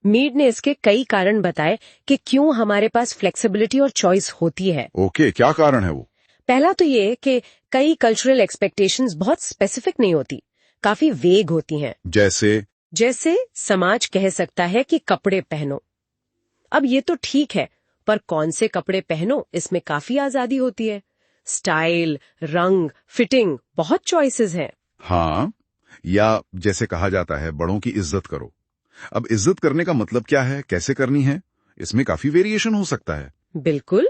मीड ने इसके कई कारण बताए कि क्यों हमारे पास फ्लेक्सिबिलिटी और चॉइस होती है। ओके, क्या कारण है वो? पहला तो ये कि कई कल्चरल एक्सपेक्टेशंस बहुत स्पेसिफिक नहीं होती, काफी वेग होती हैं। जैसे समाज कह सकता है कि कपड़े पहनो। अब ये तो ठीक है, पर कौन से कपड़े पहनो इसमें काफी आजादी होती है। स्टाइल, रंग, फिटिंग, बहुत चॉइसेस हैं। हाँ, या जैसे कहा जाता है बड़ों की इज्जत करो। अब इज्जत करने का मतलब क्या है, कैसे करनी है, इसमें काफी वेरिएशन हो सकता है। बिल्कुल।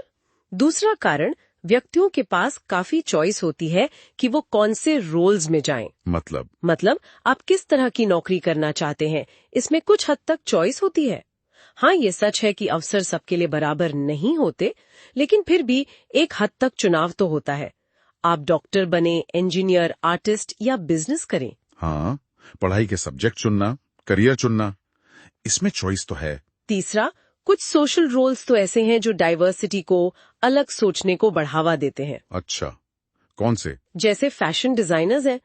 दूसरा कारण, व्यक्तियों के पास काफी चॉइस होती है कि वो कौन से रोल्स में जाएं। मतलब आप किस तरह की नौकरी करना चाहते हैं, इसमें कुछ हद तक चॉइस होती है। हाँ, ये सच है कि अवसर सबके लिए बराबर नहीं होते, लेकिन फिर भी एक हद तक चुनाव तो होता है। आप डॉक्टर बने, इंजीनियर, आर्टिस्ट या बिजनेस करें। हाँ, पढ़ाई के सब्जेक्ट चुनना, करियर चुनना, इसमें चॉइस तो है। तीसरा, कुछ सोशल रोल्स तो ऐसे हैं जो डाइवर्सिटी को, अलग सोचने को बढ़ावा देते हैं। अच्छा, कौन से? जैसे फैशन डिजाइनर्स हैं,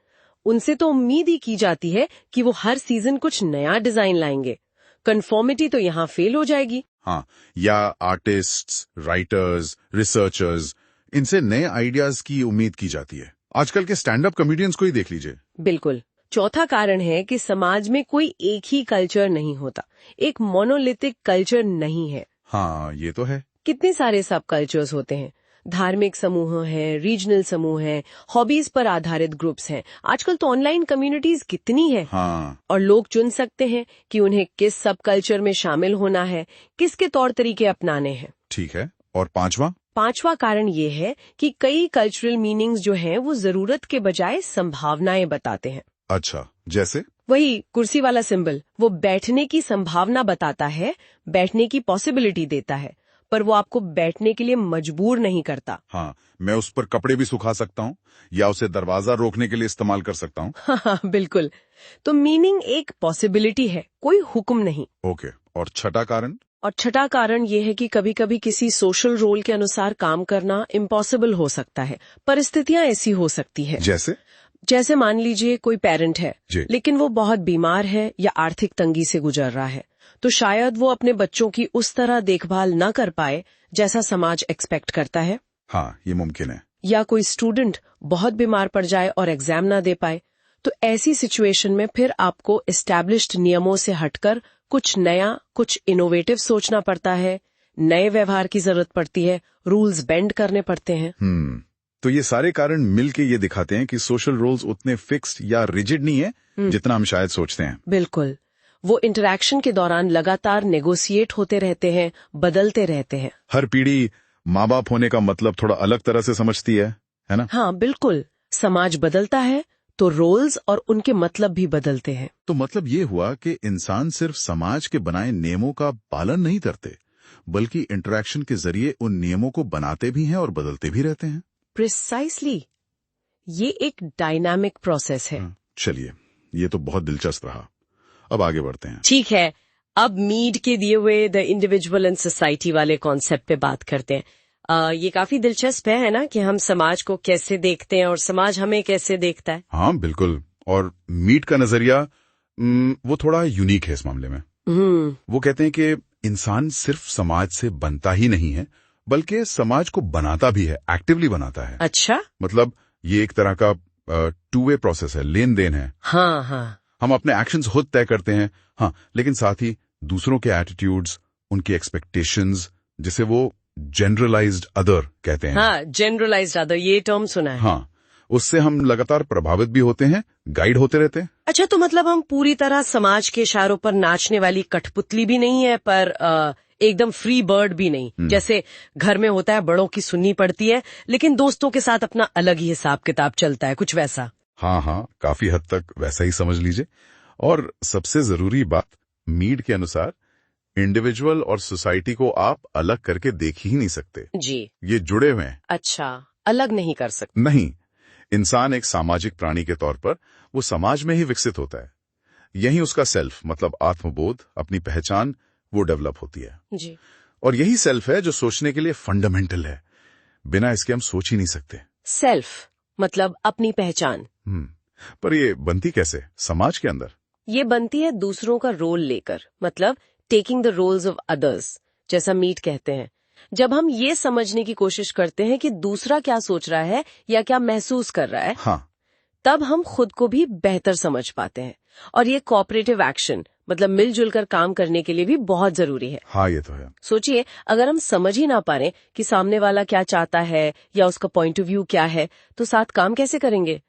उनसे तो उम्मीद ही की जाती है कि वो हर सीजन कुछ नया डिजाइन लाएंगे। कंफर्मिटी तो यहाँ फेल हो जाएगी। हाँ, या आर्टिस्ट्स, राइटर्स, रिसर्चर्स, इनसे नए आइडियाज की उम्मीद की जाती है। आजकल के स्टैंड अप कॉमेडियंस को ही देख लीजिए। बिल्कुल। चौथा कारण है कि समाज में कोई एक ही कल्चर नहीं होता, एक मोनोलिथिक कल्चर नहीं है। हाँ, ये तो है। कितने सारे सब कल्चर्स होते हैं, धार्मिक समूह हैं, रीजनल समूह हैं, हॉबीज पर आधारित ग्रुप्स हैं। आजकल तो ऑनलाइन कम्युनिटीज कितनी है। हाँ। और लोग चुन सकते हैं कि उन्हें किस सब कल्चर में शामिल होना है, किसके तौर तरीके अपनाने हैं। ठीक है। और पांचवा कारण ये है कि कई कल्चरल मीनिंग्स जो हैं वो जरूरत के बजाय संभावनाएं बताते हैं। अच्छा, जैसे? वही कुर्सी वाला सिंबल, वो बैठने की संभावना बताता है, बैठने की पॉसिबिलिटी देता है, पर वो आपको बैठने के लिए मजबूर नहीं करता। हाँ, मैं उस पर कपड़े भी सुखा सकता हूँ या उसे दरवाजा रोकने के लिए इस्तेमाल कर सकता हूँ। हाँ, बिल्कुल। तो मीनिंग एक पॉसिबिलिटी है, कोई हुक्म नहीं। ओके। और छठा कारण ये है कि कभी कभी किसी सोशल रोल के अनुसार काम करना इम्पॉसिबल हो सकता है। परिस्थितियां ऐसी हो सकती है। जैसे मान लीजिए कोई पेरेंट है, लेकिन वो बहुत बीमार है या आर्थिक तंगी से गुजर रहा है, तो शायद वो अपने बच्चों की उस तरह देखभाल न कर पाए जैसा समाज एक्सपेक्ट करता है। हाँ, ये मुमकिन है। या कोई स्टूडेंट बहुत बीमार पड़ जाए और एग्जाम ना दे पाए, तो ऐसी सिचुएशन में फिर आपको एस्टैब्लिश्ड नियमों से हटकर कुछ नया, कुछ इनोवेटिव सोचना पड़ता है, नए व्यवहार की जरूरत पड़ती है, रूल्स बेंड करने पड़ते हैं। तो ये सारे कारण मिलके ये दिखाते हैं कि सोशल रोल्स उतने फिक्स्ड या रिजिड नहीं है जितना हम शायद सोचते हैं। बिल्कुल। वो इंटरैक्शन के दौरान लगातार नेगोशिएट होते रहते हैं, बदलते रहते हैं। हर पीढ़ी माँ बाप होने का मतलब थोड़ा अलग तरह से समझती है ना? हाँ, बिल्कुल। समाज बदलता है तो रोल्स और उनके मतलब भी बदलते हैं। तो मतलब ये हुआ कि इंसान सिर्फ समाज के बनाए नियमों का पालन नहीं करते, बल्कि इंटरैक्शन के जरिए उन नियमों को बनाते भी हैं और बदलते भी रहते हैं। प्रिसाइसली। ये एक डायनामिक प्रोसेस है। चलिए, ये तो बहुत दिलचस्प रहा। अब आगे बढ़ते हैं। ठीक है, अब मीड के दिए हुए द इंडिविजुअल एंड सोसाइटी वाले कॉन्सेप्ट पे बात करते हैं। ये काफी दिलचस्प है ना, कि हम समाज को कैसे देखते हैं और समाज हमें कैसे देखता है। हाँ बिल्कुल। और मीड का नजरिया वो थोड़ा यूनिक है इस मामले में। वो कहते हैं कि इंसान सिर्फ समाज से बनता ही नहीं है, बल्कि समाज को बनाता भी है, एक्टिवली बनाता है। अच्छा। मतलब ये एक तरह का टू वे प्रोसेस है, लेन देन है। हाँ हाँ। हम अपने एक्शंस खुद तय करते हैं, हाँ, लेकिन साथ ही दूसरों के एटीट्यूड्स, उनकी एक्सपेक्टेशंस, जिसे वो जनरलाइज्ड अदर कहते हैं। हाँ, जनरलाइज्ड अदर, ये टर्म सुना है। हाँ, उससे हम लगातार प्रभावित भी होते हैं, गाइड होते रहते हैं। अच्छा, तो मतलब हम पूरी तरह समाज के इशारों पर नाचने वाली कठपुतली भी नहीं है, पर एकदम फ्री बर्ड भी नहीं। जैसे घर में होता है, बड़ों की सुननी पड़ती है, लेकिन दोस्तों के साथ अपना अलग ही हिसाब किताब चलता है, कुछ वैसा। हाँ हाँ, काफी हद तक वैसा ही समझ लीजिए। और सबसे जरूरी बात, मीड के अनुसार इंडिविजुअल और सोसाइटी को आप अलग करके देख ही नहीं सकते जी। ये जुड़े हुए हैं। अच्छा, अलग नहीं कर सकते। नहीं, इंसान एक सामाजिक प्राणी के तौर पर वो समाज में ही विकसित होता है। यही उसका सेल्फ, मतलब आत्मबोध, अपनी पहचान, वो डेवलप होती है जी। और यही सेल्फ है जो सोचने के लिए फंडामेंटल है। बिना इसके हम सोच ही नहीं सकते। सेल्फ मतलब अपनी पहचान। पर ये बनती कैसे समाज के अंदर? ये बनती है दूसरों का रोल लेकर, मतलब taking the roles of others, जैसा मीट कहते हैं। जब हम ये समझने की कोशिश करते हैं कि दूसरा क्या सोच रहा है या क्या महसूस कर रहा है, हाँ, तब हम खुद को भी बेहतर समझ पाते हैं। और ये कोऑपरेटिव एक्शन, मतलब मिलजुल कर काम करने के लिए भी बहुत जरूरी है। हाँ, ये तो है। सोचिए, अगर हम समझ ही ना पा रहे कि सामने वाला क्या चाहता है या उसका पॉइंट ऑफ व्यू क्या है, तो साथ काम कैसे करेंगे?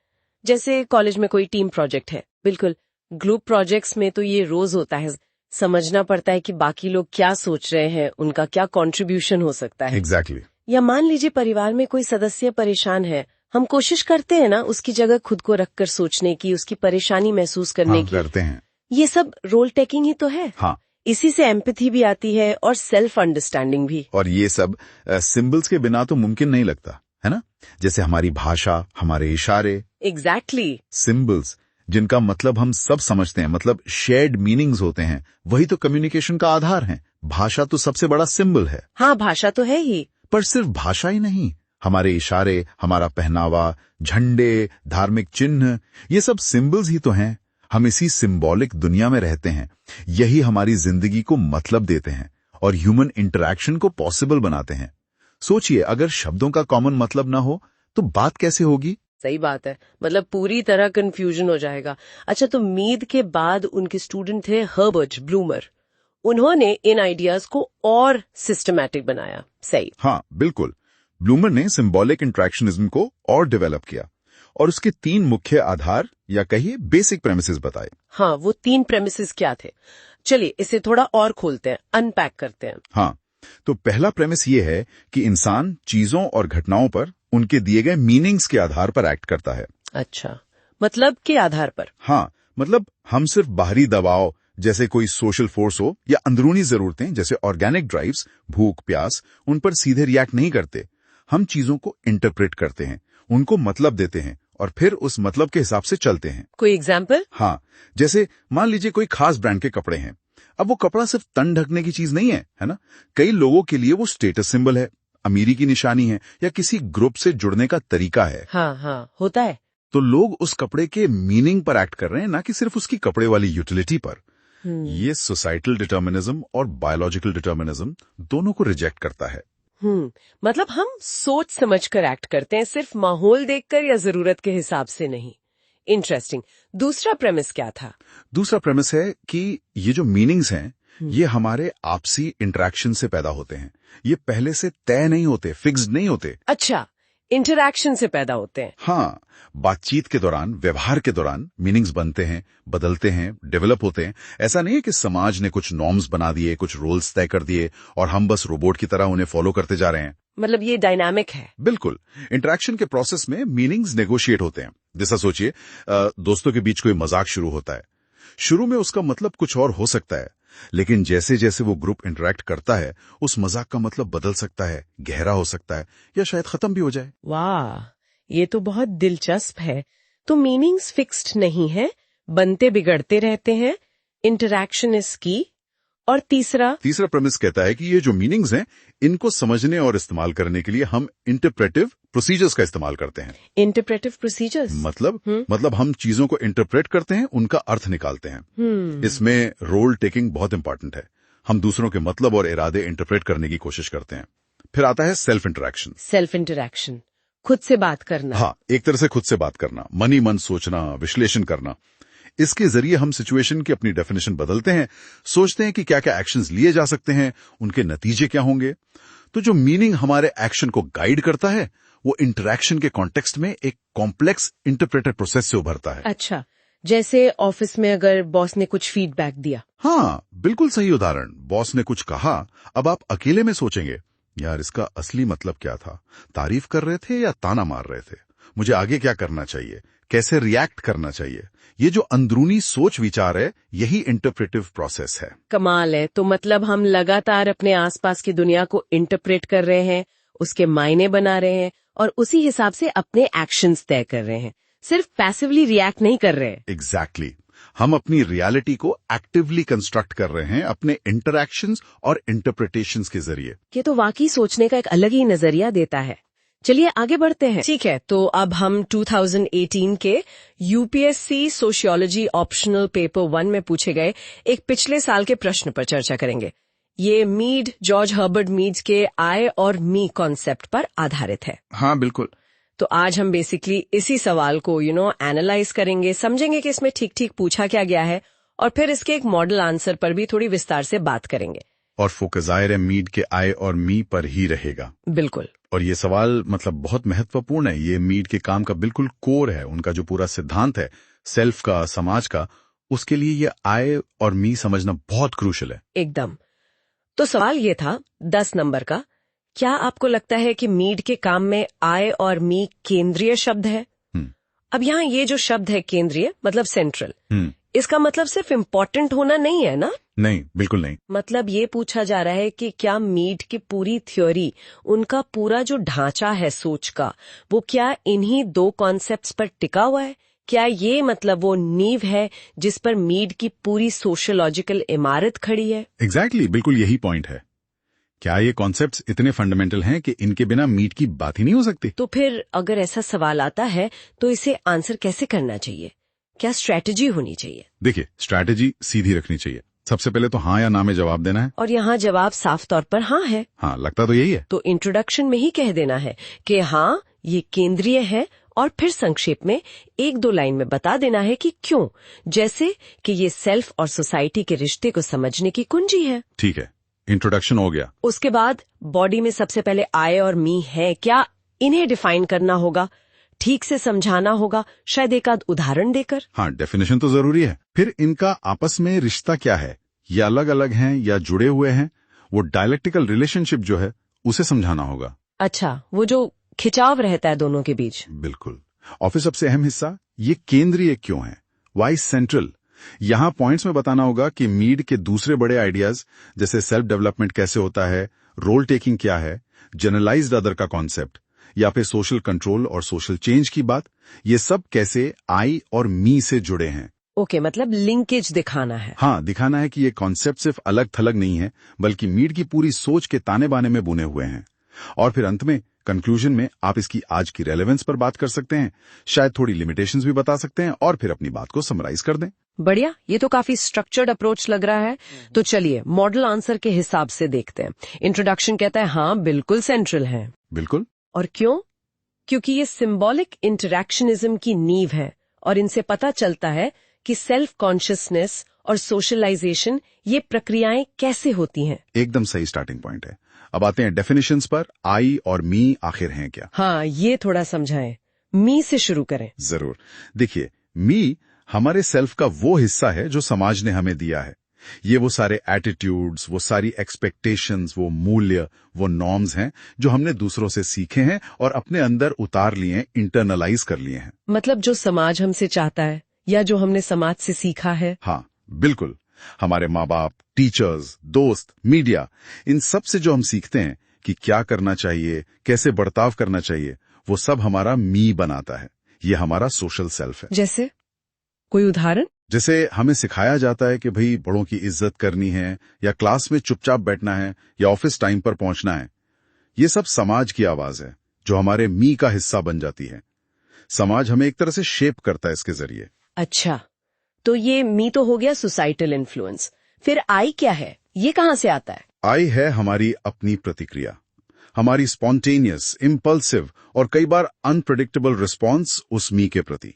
जैसे कॉलेज में कोई टीम प्रोजेक्ट है, बिल्कुल, ग्रुप प्रोजेक्ट्स में तो ये रोज होता है। समझना पड़ता है कि बाकी लोग क्या सोच रहे हैं, उनका क्या कंट्रीब्यूशन हो सकता है। एग्जैक्टली। या मान लीजिए परिवार में कोई सदस्य परेशान है, हम कोशिश करते हैं ना उसकी जगह खुद को रखकर सोचने की, उसकी परेशानी महसूस करने की। करते हैं। ये सब रोल टेकिंग ही तो है। हाँ, इसी से एम्पैथी भी आती है और सेल्फ अंडरस्टैंडिंग भी। और ये सब सिंबल्स के बिना तो मुमकिन नहीं लगता, है ना? जैसे हमारी भाषा, हमारे इशारे। एग्जैक्टली। सिंबल्स जिनका मतलब हम सब समझते हैं, मतलब शेयर्ड मीनिंग्स होते हैं, वही तो कम्युनिकेशन का आधार है। भाषा तो सबसे बड़ा सिंबल है। हाँ, भाषा तो है ही। पर सिर्फ भाषा ही नहीं, हमारे इशारे, हमारा पहनावा, झंडे, धार्मिक चिन्ह, ये सब सिंबल्स ही तो हैं। हम इसी सिंबॉलिक दुनिया में रहते हैं। यही हमारी जिंदगी को मतलब देते हैं और ह्यूमन इंटरैक्शन को पॉसिबल बनाते हैं। सोचिए, अगर शब्दों का कॉमन मतलब ना हो तो बात कैसे होगी? सही बात है, मतलब पूरी तरह कंफ्यूजन हो जाएगा। अच्छा, तो मीड के बाद उनके स्टूडेंट थे हर्बर्ट ब्लूमर। उन्होंने इन आइडियाज को और सिस्टमैटिक बनाया। सही। हाँ बिल्कुल, ब्लूमर ने सिंबॉलिक इंट्रैक्शनिज्म को और डेवलप किया और उसके 3 मुख्य आधार या कहिए बेसिक प्रेमिसेस बताए। हाँ, वो 3 प्रेमिसेस क्या थे? चलिए इसे थोड़ा और खोलते हैं, अनपैक करते हैं। हाँ, तो पहला प्रेमिस ये है कि इंसान चीजों और घटनाओं पर उनके दिए गए मीनिंग्स के आधार पर एक्ट करता है। अच्छा, मतलब के आधार पर? हाँ, मतलब हम सिर्फ बाहरी दबाव जैसे कोई सोशल फोर्स हो या अंदरूनी जरूरतें जैसे ऑर्गेनिक ड्राइव्स, भूख प्यास, उन पर सीधे रिएक्ट नहीं करते। हम चीजों को इंटरप्रेट करते हैं, उनको मतलब देते हैं और फिर उस मतलब के हिसाब से चलते हैं। कोई एग्जाम्पल? हाँ, जैसे मान लीजिए कोई खास ब्रांड के कपड़े हैं। अब वो कपड़ा सिर्फ तन ढकने की चीज नहीं है ना? कई लोगों के लिए वो स्टेटस सिंबल है, अमीरी की निशानी है या किसी ग्रुप से जुड़ने का तरीका है। हाँ हाँ, होता है। तो लोग उस कपड़े के मीनिंग पर एक्ट कर रहे हैं, ना कि सिर्फ उसकी कपड़े वाली यूटिलिटी पर। ये सोसाइटल डिटर्मिनिज्म और बायोलॉजिकल डिटर्मिनिज्म दोनों को रिजेक्ट करता है। मतलब हम सोच समझ कर एक्ट करते हैं, सिर्फ माहौल देखकर या जरूरत के हिसाब से नहीं। इंटरेस्टिंग। दूसरा प्रेमिस क्या था? दूसरा प्रेमिस है कि ये जो मीनिंग्स हैं, ये हमारे आपसी इंटरेक्शन से पैदा होते हैं। ये पहले से तय नहीं होते, फिक्स्ड नहीं होते। अच्छा, इंटरैक्शन से पैदा होते हैं। हाँ, बातचीत के दौरान, व्यवहार के दौरान मीनिंग्स बनते हैं, बदलते हैं, डेवलप होते हैं। ऐसा नहीं है कि समाज ने कुछ नॉर्म्स बना दिए, कुछ रूल्स तय कर दिए और हम बस रोबोट की तरह उन्हें फॉलो करते जा रहे हैं। मतलब ये डायनामिक है। बिल्कुल, इंटरेक्शन के प्रोसेस में मीनिंग्स नेगोशिएट होते हैं। जैसा सोचिए, दोस्तों के बीच कोई मजाक शुरू होता है। शुरू में उसका मतलब कुछ और हो सकता है, लेकिन जैसे जैसे वो ग्रुप इंटरैक्ट करता है, उस मजाक का मतलब बदल सकता है, गहरा हो सकता है या शायद खत्म भी हो जाए। वाह, ये तो बहुत दिलचस्प है। तो मीनिंग्स फिक्स्ड नहीं है, बनते बिगड़ते रहते हैं। इंटरैक्शन इज की और तीसरा प्रेमिस कहता है कि ये जो मीनिंग्स हैं इनको समझने और इस्तेमाल करने के लिए हम इंटरप्रेटिव प्रोसीजर्स का इस्तेमाल करते हैं। इंटरप्रेटिव प्रोसीजर्स मतलब हम चीजों को इंटरप्रेट करते हैं, उनका अर्थ निकालते हैं। इसमें रोल टेकिंग बहुत इंपॉर्टेंट है। हम दूसरों के मतलब और इरादे इंटरप्रेट करने की कोशिश करते हैं। फिर आता है सेल्फ इंटरैक्शन, खुद से बात करना। हाँ, एक तरह से खुद से बात करना, मन ही मन सोचना, विश्लेषण करना। इसके जरिए हम सिचुएशन की अपनी डेफिनेशन बदलते हैं, सोचते हैं कि क्या क्या एक्शंस लिए जा सकते हैं, उनके नतीजे क्या होंगे। तो जो मीनिंग हमारे एक्शन को गाइड करता है वो इंटरैक्शन के कॉन्टेक्स्ट में एक कॉम्प्लेक्स इंटरप्रेटिव प्रोसेस से उभरता है। अच्छा, जैसे ऑफिस में अगर बॉस ने कुछ फीडबैक दिया। हाँ, बिल्कुल सही उदाहरण। बॉस ने कुछ कहा, अब आप अकेले में सोचेंगे, यार इसका असली मतलब क्या था, तारीफ कर रहे थे या ताना मार रहे थे, मुझे आगे क्या करना चाहिए, कैसे रिएक्ट करना चाहिए। ये जो अंदरूनी सोच विचार है, यही इंटरप्रेटिव प्रोसेस है। कमाल है। तो मतलब हम लगातार अपने आसपास की दुनिया को इंटरप्रेट कर रहे हैं, उसके मायने बना रहे हैं और उसी हिसाब से अपने एक्शंस तय कर रहे हैं, सिर्फ पैसिवली रिएक्ट नहीं कर रहे हैं। एग्जैक्टली। हम अपनी रियलिटी को एक्टिवली कंस्ट्रक्ट कर रहे हैं अपने इंटरैक्शंस और इंटरप्रिटेशंस के जरिए। ये तो वाकई सोचने का एक अलग ही नजरिया देता है। चलिए आगे बढ़ते हैं। ठीक है, तो अब हम 2018 के यूपीएससी सोशियोलॉजी ऑप्शनल पेपर 1 में पूछे गए एक पिछले साल के प्रश्न पर चर्चा करेंगे। ये मीड, जॉर्ज हर्बर्ट मीड के आई और मी कॉन्सेप्ट पर आधारित है। हाँ बिल्कुल। तो आज हम बेसिकली इसी सवाल को एनालाइज करेंगे, समझेंगे कि इसमें ठीक ठीक पूछा क्या गया है और फिर इसके एक मॉडल आंसर पर भी थोड़ी विस्तार से बात करेंगे। और फोकस जाहिर है मीड के आई और मी पर ही रहेगा। बिल्कुल। और ये सवाल मतलब बहुत महत्वपूर्ण है। ये मीड के काम का बिल्कुल कोर है। उनका जो पूरा सिद्धांत है सेल्फ का, समाज का, उसके लिए ये आई और मी समझना बहुत क्रूशल है। एकदम। तो सवाल ये था 10 नंबर का, क्या आपको लगता है कि मीड के काम में आई और मी केंद्रीय शब्द है? अब यहाँ ये जो शब्द है केंद्रीय मतलब सेंट्रल, इसका मतलब सिर्फ इम्पोर्टेंट होना नहीं है ना? नहीं, बिल्कुल नहीं। मतलब ये पूछा जा रहा है कि क्या मीड की पूरी थ्योरी, उनका पूरा जो ढांचा है सोच का, वो क्या इन्हीं 2 कॉन्सेप्ट्स पर टिका हुआ है? क्या ये मतलब वो नींव है जिस पर मीड की पूरी सोशियोलॉजिकल इमारत खड़ी है? एग्जैक्टली, बिल्कुल यही पॉइंट है। क्या ये कॉन्सेप्ट्स इतने फंडामेंटल हैं कि इनके बिना मीड की बात ही नहीं हो सकती? तो फिर अगर ऐसा सवाल आता है तो इसे आंसर कैसे करना चाहिए? क्या स्ट्रैटेजी होनी चाहिए? देखिए, स्ट्रैटेजी सीधी रखनी चाहिए। सबसे पहले तो हाँ या ना में जवाब देना है। और यहाँ जवाब साफ तौर पर हाँ है। हाँ, लगता तो यही है। तो इंट्रोडक्शन में ही कह देना है कि हाँ ये केंद्रीय है और फिर संक्षेप में 1-2 लाइन में बता देना है कि क्यों, जैसे कि ये सेल्फ और सोसाइटी के रिश्ते को समझने की कुंजी है। ठीक है, इंट्रोडक्शन हो गया। उसके बाद बॉडी में सबसे पहले आई और मी है क्या, इन्हें डिफाइन करना होगा, ठीक से समझाना होगा, शायद एक आध उदाहरण देकर। हाँ, डेफिनेशन तो जरूरी है। फिर इनका आपस में रिश्ता क्या है, ये अलग अलग हैं या जुड़े हुए हैं, वो डायलेक्टिकल रिलेशनशिप जो है उसे समझाना होगा। अच्छा, वो जो खिंचाव रहता है दोनों के बीच। बिल्कुल। और फिर सबसे अहम हिस्सा, ये केंद्रीय क्यों है, वाई सेंट्रल। यहाँ पॉइंट्स में बताना होगा कि मीड के दूसरे बड़े आइडियाज जैसे सेल्फ डेवलपमेंट कैसे होता है, रोल टेकिंग क्या है, जनरलाइज्ड अदर का कॉन्सेप्ट, या फिर सोशल कंट्रोल और सोशल चेंज की बात, ये सब कैसे आई और मी से जुड़े हैं। ओके, मतलब लिंकेज दिखाना है। हाँ, दिखाना है कि ये कॉन्सेप्ट सिर्फ अलग थलग नहीं है, बल्कि मीड की पूरी सोच के ताने बाने में बुने हुए हैं। और फिर अंत में कंक्लूजन में आप इसकी आज की रेलेवेंस पर बात कर सकते हैं, शायद थोड़ी लिमिटेशंस भी बता सकते हैं और फिर अपनी बात को समराइज कर दें। बढ़िया, ये तो काफी स्ट्रक्चर्ड अप्रोच लग रहा है। तो चलिए मॉडल आंसर के हिसाब से देखते हैं। इंट्रोडक्शन कहता है हाँ बिल्कुल सेंट्रल है। बिल्कुल। और क्यों? क्योंकि ये सिंबॉलिक इंटरैक्शनिज्म की नींव है और इनसे पता चलता है कि सेल्फ कॉन्शियसनेस और सोशलाइजेशन ये प्रक्रियाएं कैसे होती हैं। एकदम सही स्टार्टिंग पॉइंट है। अब आते हैं डेफिनेशंस पर। आई और मी आखिर हैं क्या? हाँ, ये थोड़ा समझाएं। मी से शुरू करें। जरूर। देखिए, मी हमारे सेल्फ का वो हिस्सा है जो समाज ने हमें दिया है। ये वो सारे एटीट्यूड्स, वो सारी एक्सपेक्टेशंस, वो मूल्य, वो नॉर्म्स हैं जो हमने दूसरों से सीखे हैं और अपने अंदर उतार लिए हैं, इंटरनलाइज कर लिए हैं। मतलब जो समाज हमसे चाहता है या जो हमने समाज से सीखा है। हाँ बिल्कुल। हमारे माँ बाप, टीचर्स, दोस्त, मीडिया, इन सब से जो हम सीखते हैं कि क्या करना चाहिए, कैसे बर्ताव करना चाहिए, वो सब हमारा मी बनाता है। ये हमारा सोशल सेल्फ है। जैसे कोई उदाहरण? जैसे हमें सिखाया जाता है कि भाई बड़ों की इज्जत करनी है, या क्लास में चुपचाप बैठना है, या ऑफिस टाइम पर पहुंचना है। ये सब समाज की आवाज है जो हमारे मी का हिस्सा बन जाती है। समाज हमें एक तरह से शेप करता है इसके जरिए। अच्छा, तो ये मी तो हो गया सोसाइटल इन्फ्लुएंस। फिर आई क्या है, ये कहाँ से आता है? आई है हमारी अपनी प्रतिक्रिया, हमारी स्पॉन्टेनियस, इम्पल्सिव और कई बार अनप्रेडिक्टेबल रिस्पॉन्स उस मी के प्रति।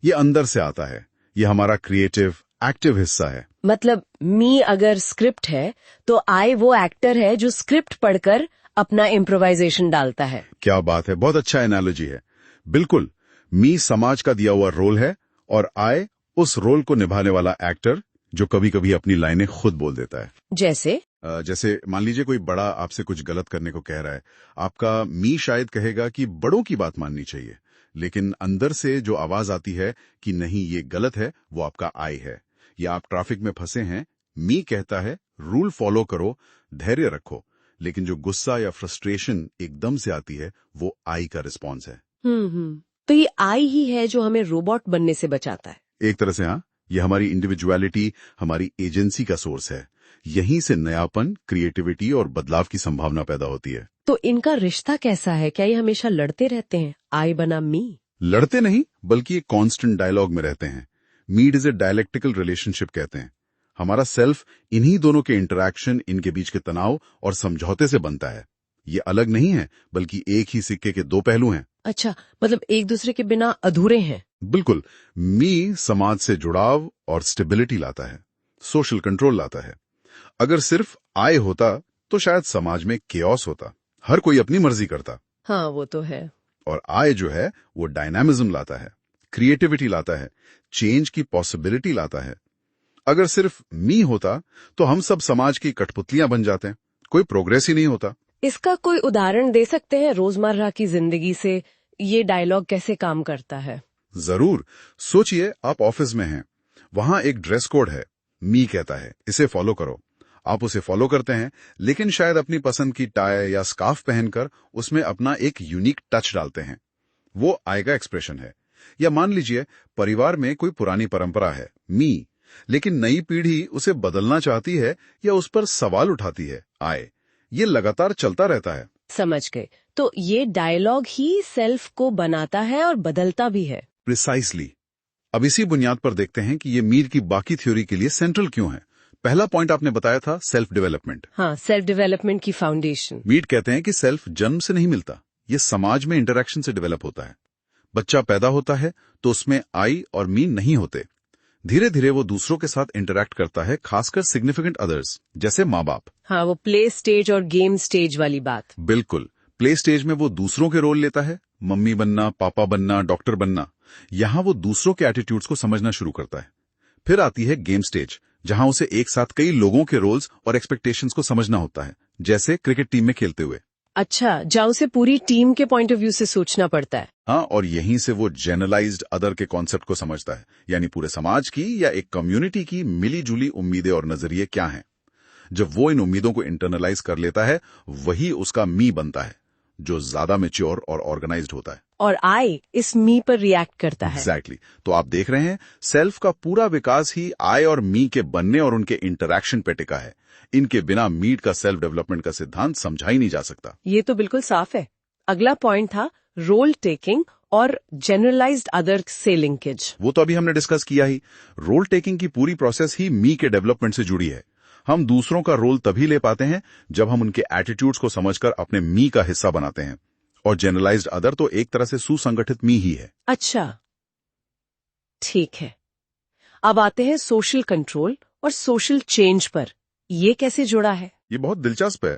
ये अंदर से आता है, ये हमारा क्रिएटिव, एक्टिव हिस्सा है। मतलब मी अगर स्क्रिप्ट है तो आई वो एक्टर है जो स्क्रिप्ट पढ़कर अपना इम्प्रोवाइजेशन डालता है। क्या बात है, बहुत अच्छा एनालॉजी है। बिल्कुल, मी समाज का दिया हुआ रोल है और आई उस रोल को निभाने वाला एक्टर जो कभी कभी अपनी लाइनें खुद बोल देता है। जैसे मान लीजिए कोई बड़ा आपसे कुछ गलत करने को कह रहा है, आपका मी शायद कहेगा कि बड़ों की बात माननी चाहिए, लेकिन अंदर से जो आवाज आती है कि नहीं ये गलत है, वो आपका आई है। या आप ट्रैफिक में फंसे हैं, मी कहता है रूल फॉलो करो, धैर्य रखो, लेकिन जो गुस्सा या फ्रस्ट्रेशन एकदम से आती है वो आई का रिस्पॉन्स है। तो ये आई ही है जो हमें रोबोट बनने से बचाता है। एक तरह से हाँ, ये हमारी इंडिविजुअलिटी, हमारी एजेंसी का सोर्स है। यहीं से नयापन, क्रिएटिविटी और बदलाव की संभावना पैदा होती है। तो इनका रिश्ता कैसा है? क्या ये हमेशा लड़ते रहते हैं, आई बना मी? लड़ते नहीं, बल्कि एक कांस्टेंट डायलॉग में रहते हैं। Mead is a dialectical relationship कहते हैं। हमारा सेल्फ इन्हीं दोनों के इंटरैक्शन, इनके बीच के तनाव और समझौते से बनता है। ये अलग नहीं है, बल्कि एक ही सिक्के के दो पहलू हैं। अच्छा, मतलब एक दूसरे के बिना अधूरे हैं। बिल्कुल। मी समाज से जुड़ाव और स्टेबिलिटी लाता है, सोशल कंट्रोल लाता है। अगर सिर्फ आई होता तो शायद समाज में केओस होता, हर कोई अपनी मर्जी करता। हाँ, वो तो है। और आई जो है वो डायनामिज्म लाता है, क्रिएटिविटी लाता है, चेंज की पॉसिबिलिटी लाता है। अगर सिर्फ मी होता तो हम सब समाज की कठपुतलियां बन जाते हैं, कोई प्रोग्रेस ही नहीं होता। इसका कोई उदाहरण दे सकते हैं रोजमर्रा की जिंदगी से? ये डायलॉग कैसे काम करता है? जरूर। सोचिए, आप ऑफिस में हैं, वहां एक ड्रेस कोड है, मी कहता है इसे फॉलो करो। आप उसे फॉलो करते हैं, लेकिन शायद अपनी पसंद की टाई या स्कार्फ पहनकर उसमें अपना एक यूनिक टच डालते हैं। वो आई का एक्सप्रेशन है। या मान लीजिए परिवार में कोई पुरानी परंपरा है, मी, लेकिन नई पीढ़ी उसे बदलना चाहती है या उस पर सवाल उठाती है, आई। ये लगातार चलता रहता है। समझ गए। तो ये डायलॉग ही सेल्फ को बनाता है और बदलता भी है। प्रिसाइसली। अब इसी बुनियाद पर देखते हैं कि ये मीड की बाकी थ्योरी के लिए सेंट्रल क्यों है। पहला पॉइंट आपने बताया था सेल्फ डेवलपमेंट। हाँ, सेल्फ डेवलपमेंट की फाउंडेशन। मीड कहते हैं कि सेल्फ जन्म से नहीं मिलता, ये समाज में इंटरेक्शन से डेवलप होता है। बच्चा पैदा होता है तो उसमें आई और मी नहीं होते। धीरे धीरे वो दूसरों के साथ इंटरेक्ट करता है, खासकर सिग्निफिकेंट अदर्स जैसे माँ बाप। हाँ, वो प्ले स्टेज और गेम स्टेज वाली बात। बिल्कुल। प्ले स्टेज में वो दूसरों के रोल लेता है, मम्मी बनना, पापा बनना, डॉक्टर बनना। यहाँ वो दूसरों के एटीट्यूड्स को समझना शुरू करता है। फिर आती है गेम स्टेज, जहां उसे एक साथ कई लोगों के रोल्स और एक्सपेक्टेशंस को समझना होता है, जैसे क्रिकेट टीम में खेलते हुए। अच्छा, जहाँ उसे पूरी टीम के पॉइंट ऑफ व्यू से सोचना पड़ता है। हाँ, और यहीं से वो जनरलाइज्ड अदर के कॉन्सेप्ट को समझता है, यानी पूरे समाज की या एक कम्युनिटी की मिली जुली उम्मीदें और नजरिए क्या हैं। जब वो इन उम्मीदों को इंटरनलाइज कर लेता है, वही उसका मी बनता है, जो ज्यादा मैच्योर और ऑर्गेनाइज्ड होता है। और आई इस मी पर रिएक्ट करता है। एग्जैक्टली। तो आप देख रहे हैं, सेल्फ का पूरा विकास ही आई और मी के बनने और उनके इंटरैक्शन पे टिका है। इनके बिना मीड का सेल्फ डेवलपमेंट का सिद्धांत समझा ही नहीं जा सकता। ये तो बिल्कुल साफ है। अगला पॉइंट था रोल टेकिंग और जनरलाइज्ड अदर से लिंकेज। वो तो अभी हमने डिस्कस किया ही। रोल टेकिंग की पूरी प्रोसेस ही मी के डेवलपमेंट से जुड़ी है। हम दूसरों का रोल तभी ले पाते हैं जब हम उनके एटीट्यूड्स को समझकर अपने मी का हिस्सा बनाते हैं। और जनरलाइज्ड अदर तो एक तरह से सुसंगठित मी ही है। अच्छा, ठीक है। अब आते हैं सोशल कंट्रोल और सोशल चेंज पर। ये कैसे जुड़ा है? ये बहुत दिलचस्प है।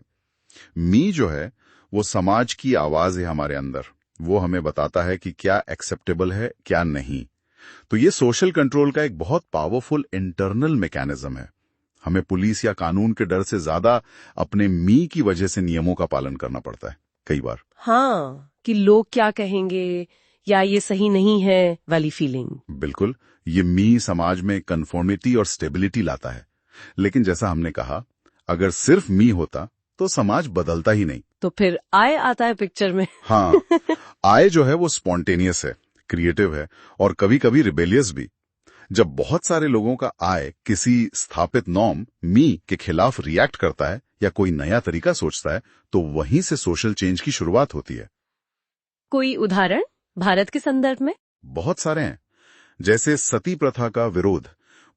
मी जो है वो समाज की आवाज है हमारे अंदर। वो हमें बताता है कि क्या एक्सेप्टेबल है, क्या नहीं। तो ये सोशल कंट्रोल का एक बहुत पावरफुल इंटरनल मैकेनिज्म है। हमें पुलिस या कानून के डर से ज्यादा अपने मी की वजह से नियमों का पालन करना पड़ता है कई बार। हाँ, कि लोग क्या कहेंगे या ये सही नहीं है वाली फीलिंग। बिल्कुल। ये मी समाज में कन्फॉर्मिटी और स्टेबिलिटी लाता है। लेकिन जैसा हमने कहा, अगर सिर्फ मी होता तो समाज बदलता ही नहीं। तो फिर आई आता है पिक्चर में। हाँ, आई जो है वो स्पॉन्टेनियस है, क्रिएटिव है और कभी कभी रिबेलियस भी। जब बहुत सारे लोगों का आय किसी स्थापित नॉर्म मी के खिलाफ रिएक्ट करता है या कोई नया तरीका सोचता है, तो वहीं से सोशल चेंज की शुरुआत होती है। कोई उदाहरण भारत के संदर्भ में? बहुत सारे हैं। जैसे सती प्रथा का विरोध,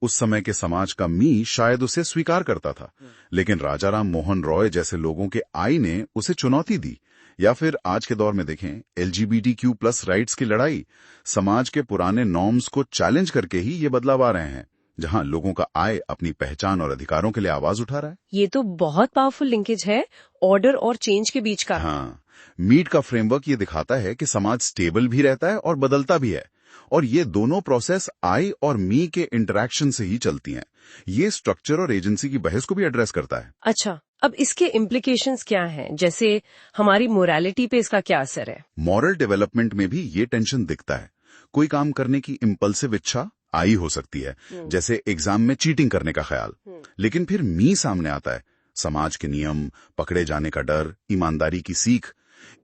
उस समय के समाज का मी शायद उसे स्वीकार करता था, लेकिन राजा राम मोहन रॉय जैसे लोगों के आई ने उसे चुनौती दी। या फिर आज के दौर में देखें, LGBTQ+ राइट्स की लड़ाई, समाज के पुराने नॉर्म्स को चैलेंज करके ही ये बदलाव आ रहे हैं, जहां लोगों का आय अपनी पहचान और अधिकारों के लिए आवाज उठा रहा है। ये तो बहुत पावरफुल लिंकेज है ऑर्डर और चेंज के बीच का। हाँ, मीट का फ्रेमवर्क ये दिखाता है कि समाज स्टेबल भी रहता है और बदलता भी है, और ये दोनों प्रोसेस आई और मी के इंटरैक्शन से ही चलती हैं। ये स्ट्रक्चर और एजेंसी की बहस को भी एड्रेस करता है। अच्छा, अब इसके इम्प्लीकेशंस क्या हैं? जैसे हमारी मोरालिटी पे इसका क्या असर है? मॉरल डेवलपमेंट में भी ये टेंशन दिखता है। कोई काम करने की इम्पल्सिव इच्छा आई हो सकती है, जैसे एग्जाम में चीटिंग करने का ख्याल, लेकिन फिर मी सामने आता है, समाज के नियम, पकड़े जाने का डर, ईमानदारी की सीख।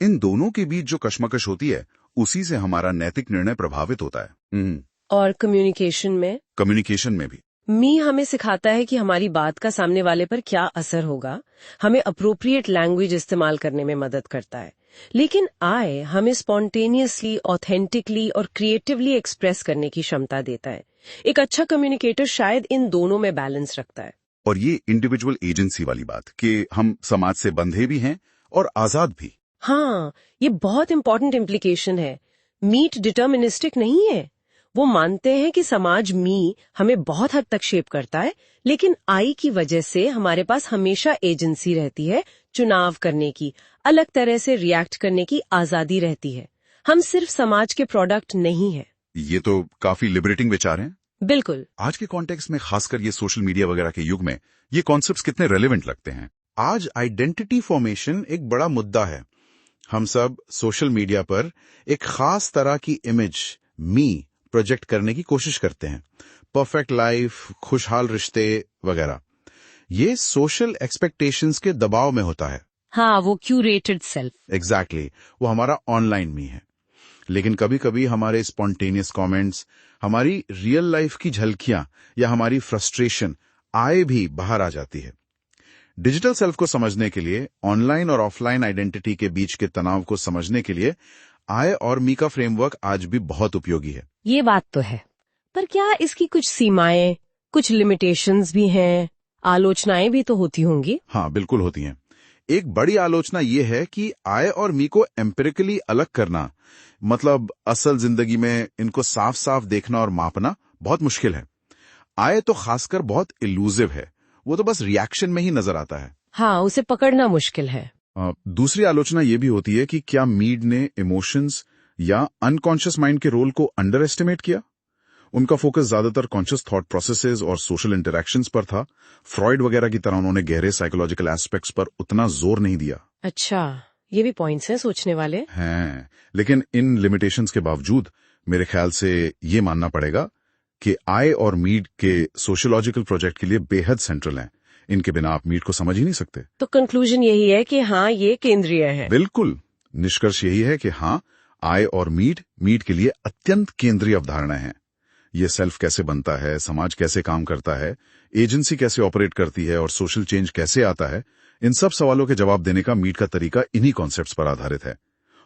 इन दोनों के बीच जो कश्मकश होती है, उसी से हमारा नैतिक निर्णय प्रभावित होता है। और कम्युनिकेशन में भी मी हमें सिखाता है कि हमारी बात का सामने वाले पर क्या असर होगा, हमें अप्रोप्रिएट लैंग्वेज इस्तेमाल करने में मदद करता है। लेकिन आई हमें स्पॉन्टेनियसली, ऑथेंटिकली और क्रिएटिवली एक्सप्रेस करने की क्षमता देता है। एक अच्छा कम्युनिकेटर शायद इन दोनों में बैलेंस रखता है। और ये इंडिविजुअल एजेंसी वाली बात कि हम समाज से बंधे भी हैं और आजाद भी। हाँ, ये बहुत इंपॉर्टेंट इम्प्लीकेशन है। मीट डिटर्मिनिस्टिक नहीं है। वो मानते हैं कि समाज मी हमें बहुत हद तक शेप करता है, लेकिन आई की वजह से हमारे पास हमेशा एजेंसी रहती है, चुनाव करने की, अलग तरह से रिएक्ट करने की आजादी रहती है। हम सिर्फ समाज के प्रोडक्ट नहीं है। ये तो काफी लिबरेटिंग विचार हैं। बिल्कुल। आज के कॉन्टेक्स्ट में, खासकर ये सोशल मीडिया वगैरह के युग में, ये कॉन्सेप्ट्स कितने रेलेवेंट लगते हैं। आज आइडेंटिटी फॉर्मेशन एक बड़ा मुद्दा है। हम सब सोशल मीडिया पर एक खास तरह की इमेज मी प्रोजेक्ट करने की कोशिश करते हैं। परफेक्ट लाइफ, खुशहाल रिश्ते वगैरह। ये सोशल एक्सपेक्टेशंस के दबाव में होता है। हाँ, वो क्यूरेटेड सेल्फ। एग्जैक्टली, वो हमारा ऑनलाइन मी है। लेकिन कभी कभी हमारे स्पॉन्टेनियस कमेंट्स, हमारी रियल लाइफ की झलकियां या हमारी फ्रस्ट्रेशन आए भी बाहर आ जाती है। डिजिटल सेल्फ को समझने के लिए, ऑनलाइन और ऑफलाइन आइडेंटिटी के बीच के तनाव को समझने के लिए आई और मी का फ्रेमवर्क आज भी बहुत उपयोगी है। ये बात तो है, पर क्या इसकी कुछ सीमाएं, कुछ लिमिटेशंस भी हैं? आलोचनाएं भी तो होती होंगी। हाँ, बिल्कुल होती हैं। एक बड़ी आलोचना ये है कि आई और मी को एम्पिरिकली अलग करना, मतलब असल जिंदगी में इनको साफ साफ देखना और मापना बहुत मुश्किल है। आई तो खासकर बहुत इल्यूजिव है, वो तो बस रिएक्शन में ही नजर आता है। हाँ, उसे पकड़ना मुश्किल है। दूसरी आलोचना ये भी होती है कि क्या मीड ने इमोशंस या अनकॉन्शियस माइंड के रोल को अंडर एस्टिमेट किया। उनका फोकस ज्यादातर कॉन्शियस थॉट प्रोसेसेस और सोशल इंटरैक्शंस पर था। फ्रॉइड वगैरह की तरह उन्होंने गहरे साइकोलॉजिकल एस्पेक्ट्स पर उतना जोर नहीं दिया। अच्छा, ये भी पॉइंट्स हैं सोचने वाले। हैं, लेकिन इन लिमिटेशंस के बावजूद मेरे ख्याल से ये मानना पड़ेगा कि आई और मीड के सोशियोलॉजिकल प्रोजेक्ट के लिए बेहद सेंट्रल हैं। इनके बिना आप मीड को समझ ही नहीं सकते। तो कंक्लूजन यही है कि हाँ, ये केंद्रीय है। बिल्कुल, निष्कर्ष यही है कि हाँ, आई और मीड के लिए अत्यंत केंद्रीय अवधारणा है। ये सेल्फ कैसे बनता है, समाज कैसे काम करता है, एजेंसी कैसे ऑपरेट करती है और सोशल चेंज कैसे आता है, इन सब सवालों के जवाब देने का मीड का तरीका इन्हीं कॉन्सेप्ट्स पर आधारित है।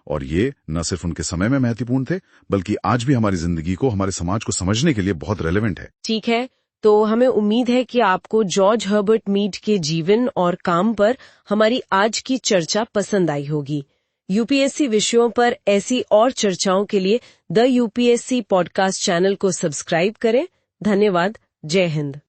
और ये न सिर्फ उनके समय में महत्वपूर्ण थे, बल्कि आज भी हमारी जिंदगी को, हमारे समाज को समझने के लिए बहुत रेलेवेंट है। ठीक है, तो हमें उम्मीद है कि आपको जॉर्ज हर्बर्ट मीड के जीवन और काम पर हमारी आज की चर्चा पसंद आई होगी। यूपीएससी विषयों पर ऐसी और चर्चाओं के लिए द यूपीएससी पॉडकास्ट चैनल को सब्सक्राइब करें। धन्यवाद। जय हिंद।